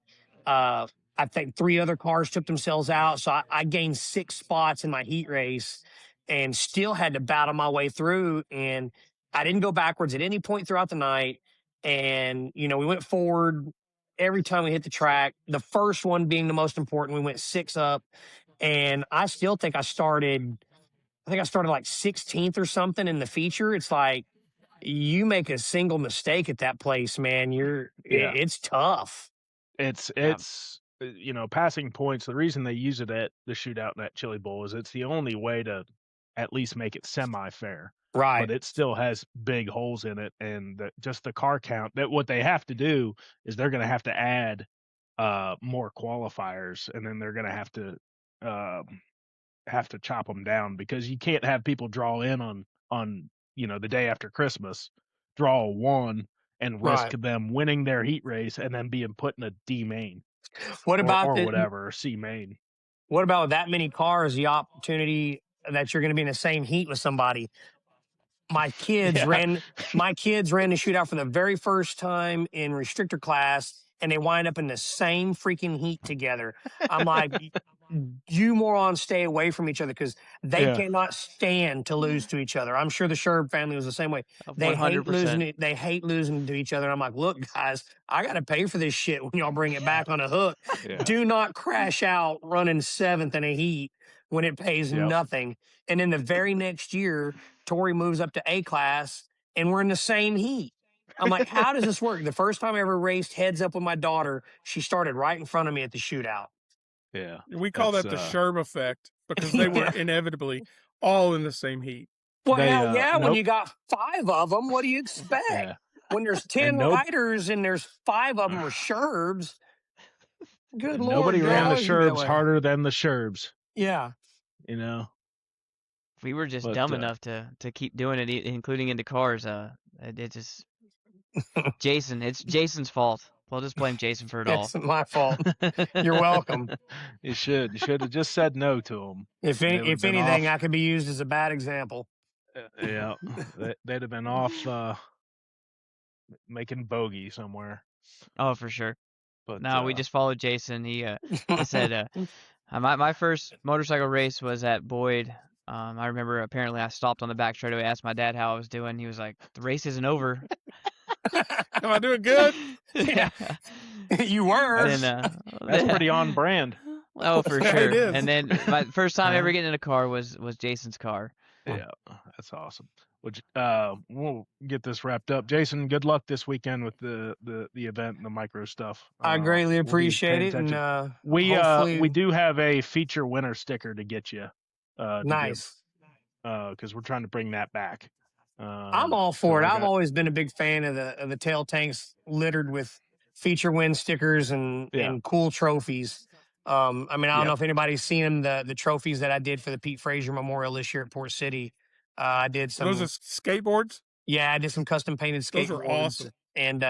I think 3 other cars took themselves out. So I gained 6 spots in my heat race and still had to battle my way through. And I didn't go backwards at any point throughout the night. And, we went forward every time we hit the track. The first one being the most important, we went 6 up. And I still think I started like 16th or something in the feature. It's like, you make a single mistake at that place, man. It's tough. It's passing points. The reason they use it at the shootout in that Chili Bowl is it's the only way to at least make it semi-fair. Right. But it still has big holes in it, and just the car count. That what they have to do is they're going to have to add more qualifiers, and then they're going to have to chop them down because you can't have people draw in on the day after Christmas, draw a 1 and risk them winning their heat race and then being put in a D main. What about whatever, C main? What about that many cars? The opportunity that you're going to be in the same heat with somebody. My kids ran the shootout for the very first time in restrictor class, and they wind up in the same freaking heat together. I'm like, you morons stay away from each other because they cannot stand to lose to each other. I'm sure the Sherb family was the same way. They 100%. Hate losing to each other. I'm like, look, guys, I got to pay for this shit when y'all bring it back on a hook. Yeah. Do not crash out running 7th in a heat when it pays nothing. And then the very next year, Tori moves up to A class, and we're in the same heat. I'm like, how does this work? The first time I ever raced heads up with my daughter, she started right in front of me at the shootout. Yeah. We call that the Sherb effect because they were inevitably all in the same heat. Well, when you got 5 of them, what do you expect? Yeah. When there's 10 riders and there's 5 of them are Sherbs, good Lord. Nobody ran the Sherbs harder than the Sherbs. Yeah. We were just dumb enough to keep doing it, including into cars. It just Jason. It's Jason's fault. We'll just blame Jason for it all. It's my fault. You're welcome. You should have just said no to them. If anything, I could be used as a bad example. Yeah, they'd have been off making bogey somewhere. Oh, for sure. But no, we just followed Jason. He said my first motorcycle race was at Boyd. I remember apparently I stopped on the back straightaway, asked my dad how I was doing. He was like, "The race isn't over." Am I doing good? Yeah. You were. That's pretty on brand. Oh, for Yeah, sure. it is. And then my first time ever getting in a car was Jason's car. Yeah, that's awesome. Which we'll get this wrapped up. Jason, good luck this weekend with the event and the micro stuff. I greatly appreciate it, and we do have a feature winner sticker to get you. Nice. Because we're trying to bring that back. I'm all for it. I've always been a big fan of the tail tanks littered with feature win stickers and cool trophies. I mean, I don't know if anybody's seen them, the trophies that I did for the Pete Frazier Memorial this year at Port City. I did some. Those are skateboards? Yeah, I did some custom painted skateboards. Those are awesome. And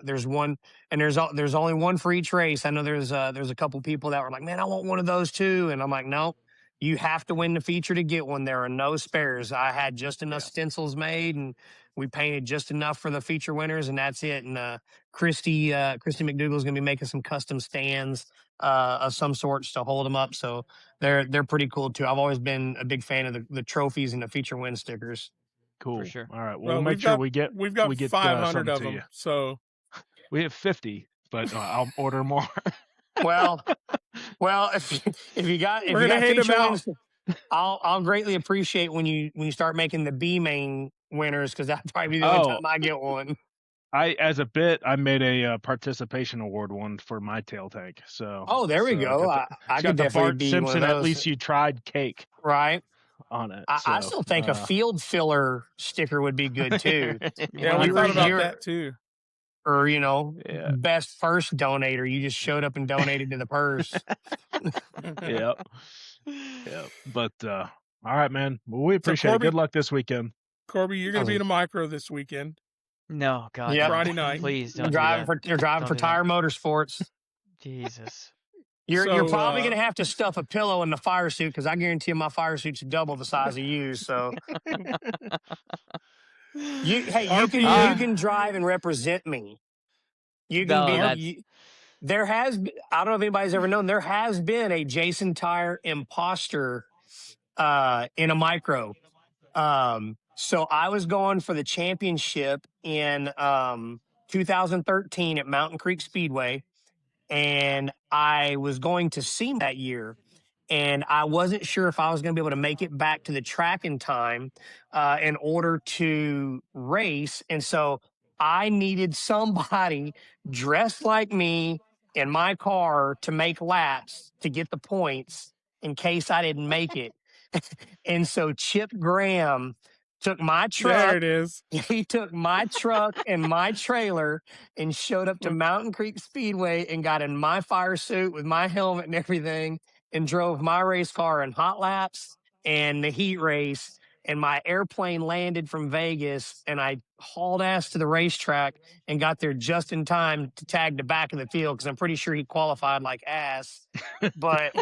there's one, and there's only one for each race. I know there's a couple people that were like, man, I want one of those too. And I'm like, no, you have to win the feature to get one. There are no spares. I had just enough stencils made, and we painted just enough for the feature winners, and that's it. And Christy McDougal is going to be making some custom stands of some sorts to hold them up. So they're pretty cool too. I've always been a big fan of the trophies and the feature win stickers. Cool. For sure. All right. Well, make sure we get 500 of them. So we have 50, but I'll order more. Well, if you got feature wins, I'll greatly appreciate when you start making the B main winners, because that'll probably be the only time I get one. As a bit, I made a participation award one for my tail tank. So there we go. I could definitely be Simpson. one of those. At least you tried cake, right? On it. I still think a field filler sticker would be good too. Yeah, we thought about that too. Or best first donator. You just showed up and donated to the purse. Yep. But all right, man. Well, we appreciate it. Good luck this weekend. Corby, you're going to be in a micro this weekend. No, God. Yep. Friday night. Please don't. You're driving for Tyer Motorsports. Jesus. You're probably going to have to stuff a pillow in the fire suit, because I guarantee you my fire suit's double the size of you. So, you can drive and represent me. You can be. There has been, I don't know if anybody's ever known, there has been a Jason Tyer imposter in a micro. So I was going for the championship in 2013 at Mountain Creek Speedway. And I was going to SEMA that year, and I wasn't sure if I was going to be able to make it back to the track in time in order to race. And so I needed somebody dressed like me in my car to make laps to get the points in case I didn't make it. And so Chip Graham took my truck. There it is. He took my truck and my trailer and showed up to Mountain Creek Speedway and got in my fire suit with my helmet and everything and drove my race car in hot laps and the heat race. And my airplane landed from Vegas, and I hauled ass to the racetrack and got there just in time to tag the back of the field, because I'm pretty sure he qualified like ass. But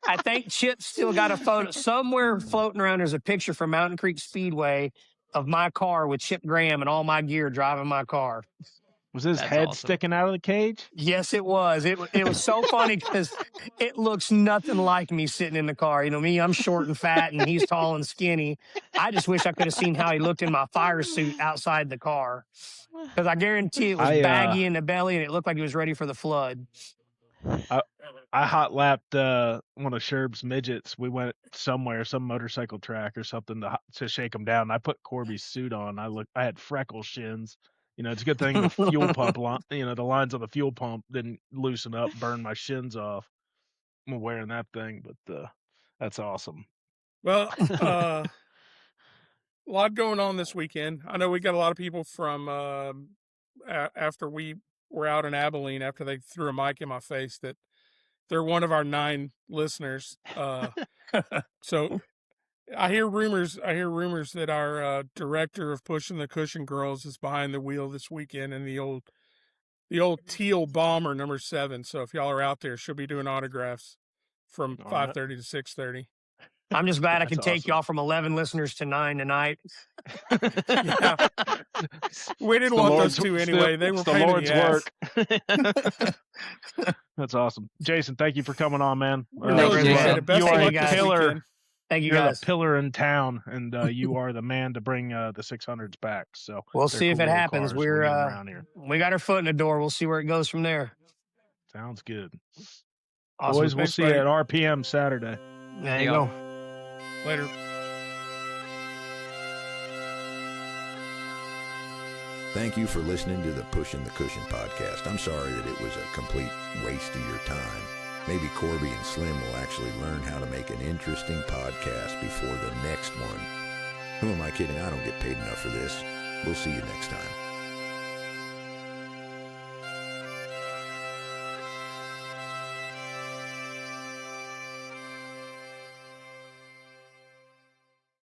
I think Chip still got a photo somewhere floating around. There's a picture from Mountain Creek Speedway of my car with Chip Graham and all my gear driving my car. Was his head sticking out of the cage? Yes, it was. It was so funny because it looks nothing like me sitting in the car. You know me, I'm short and fat, and he's tall and skinny. I just wish I could have seen how he looked in my fire suit outside the car, because I guarantee it was baggy in the belly, and it looked like he was ready for the flood. I hot lapped one of Sherb's midgets. We went somewhere, some motorcycle track or something, to shake him down. I put Corby's suit on. I had freckle shins. It's a good thing the fuel pump, the lines on the fuel pump didn't loosen up, burn my shins off. I'm wearing that thing, but that's awesome. Well, a lot going on this weekend. I know we got a lot of people from after we were out in Abilene, after they threw a mic in my face, that they're one of our 9 listeners. So I hear rumors that our director of Pushing the Cushion Girls is behind the wheel this weekend in the old the old teal bomber number 7. So if y'all are out there, she'll be doing autographs from 5:30 to 6:30. I'm just glad I could take awesome. y'all from 11 listeners to 9 tonight. Yeah. We didn't want those two anyway. They were the pain in Lord's the work. That's awesome. Jason, thank you for coming on, man. We really appreciate it. Best of luck this weekend. Thank you, You're guys. the pillar in town, and you are the man to bring the 600s back. So we'll see if it happens. We got our foot in the door. We'll see where it goes from there. Sounds good. Awesome. Boys, we'll see you at RPM Saturday. There you go. Later. Thank you for listening to the Pushing the Cushion podcast. I'm sorry that it was a complete waste of your time. Maybe Corby and Slim will actually learn how to make an interesting podcast before the next one. Who am I kidding? I don't get paid enough for this. We'll see you next time.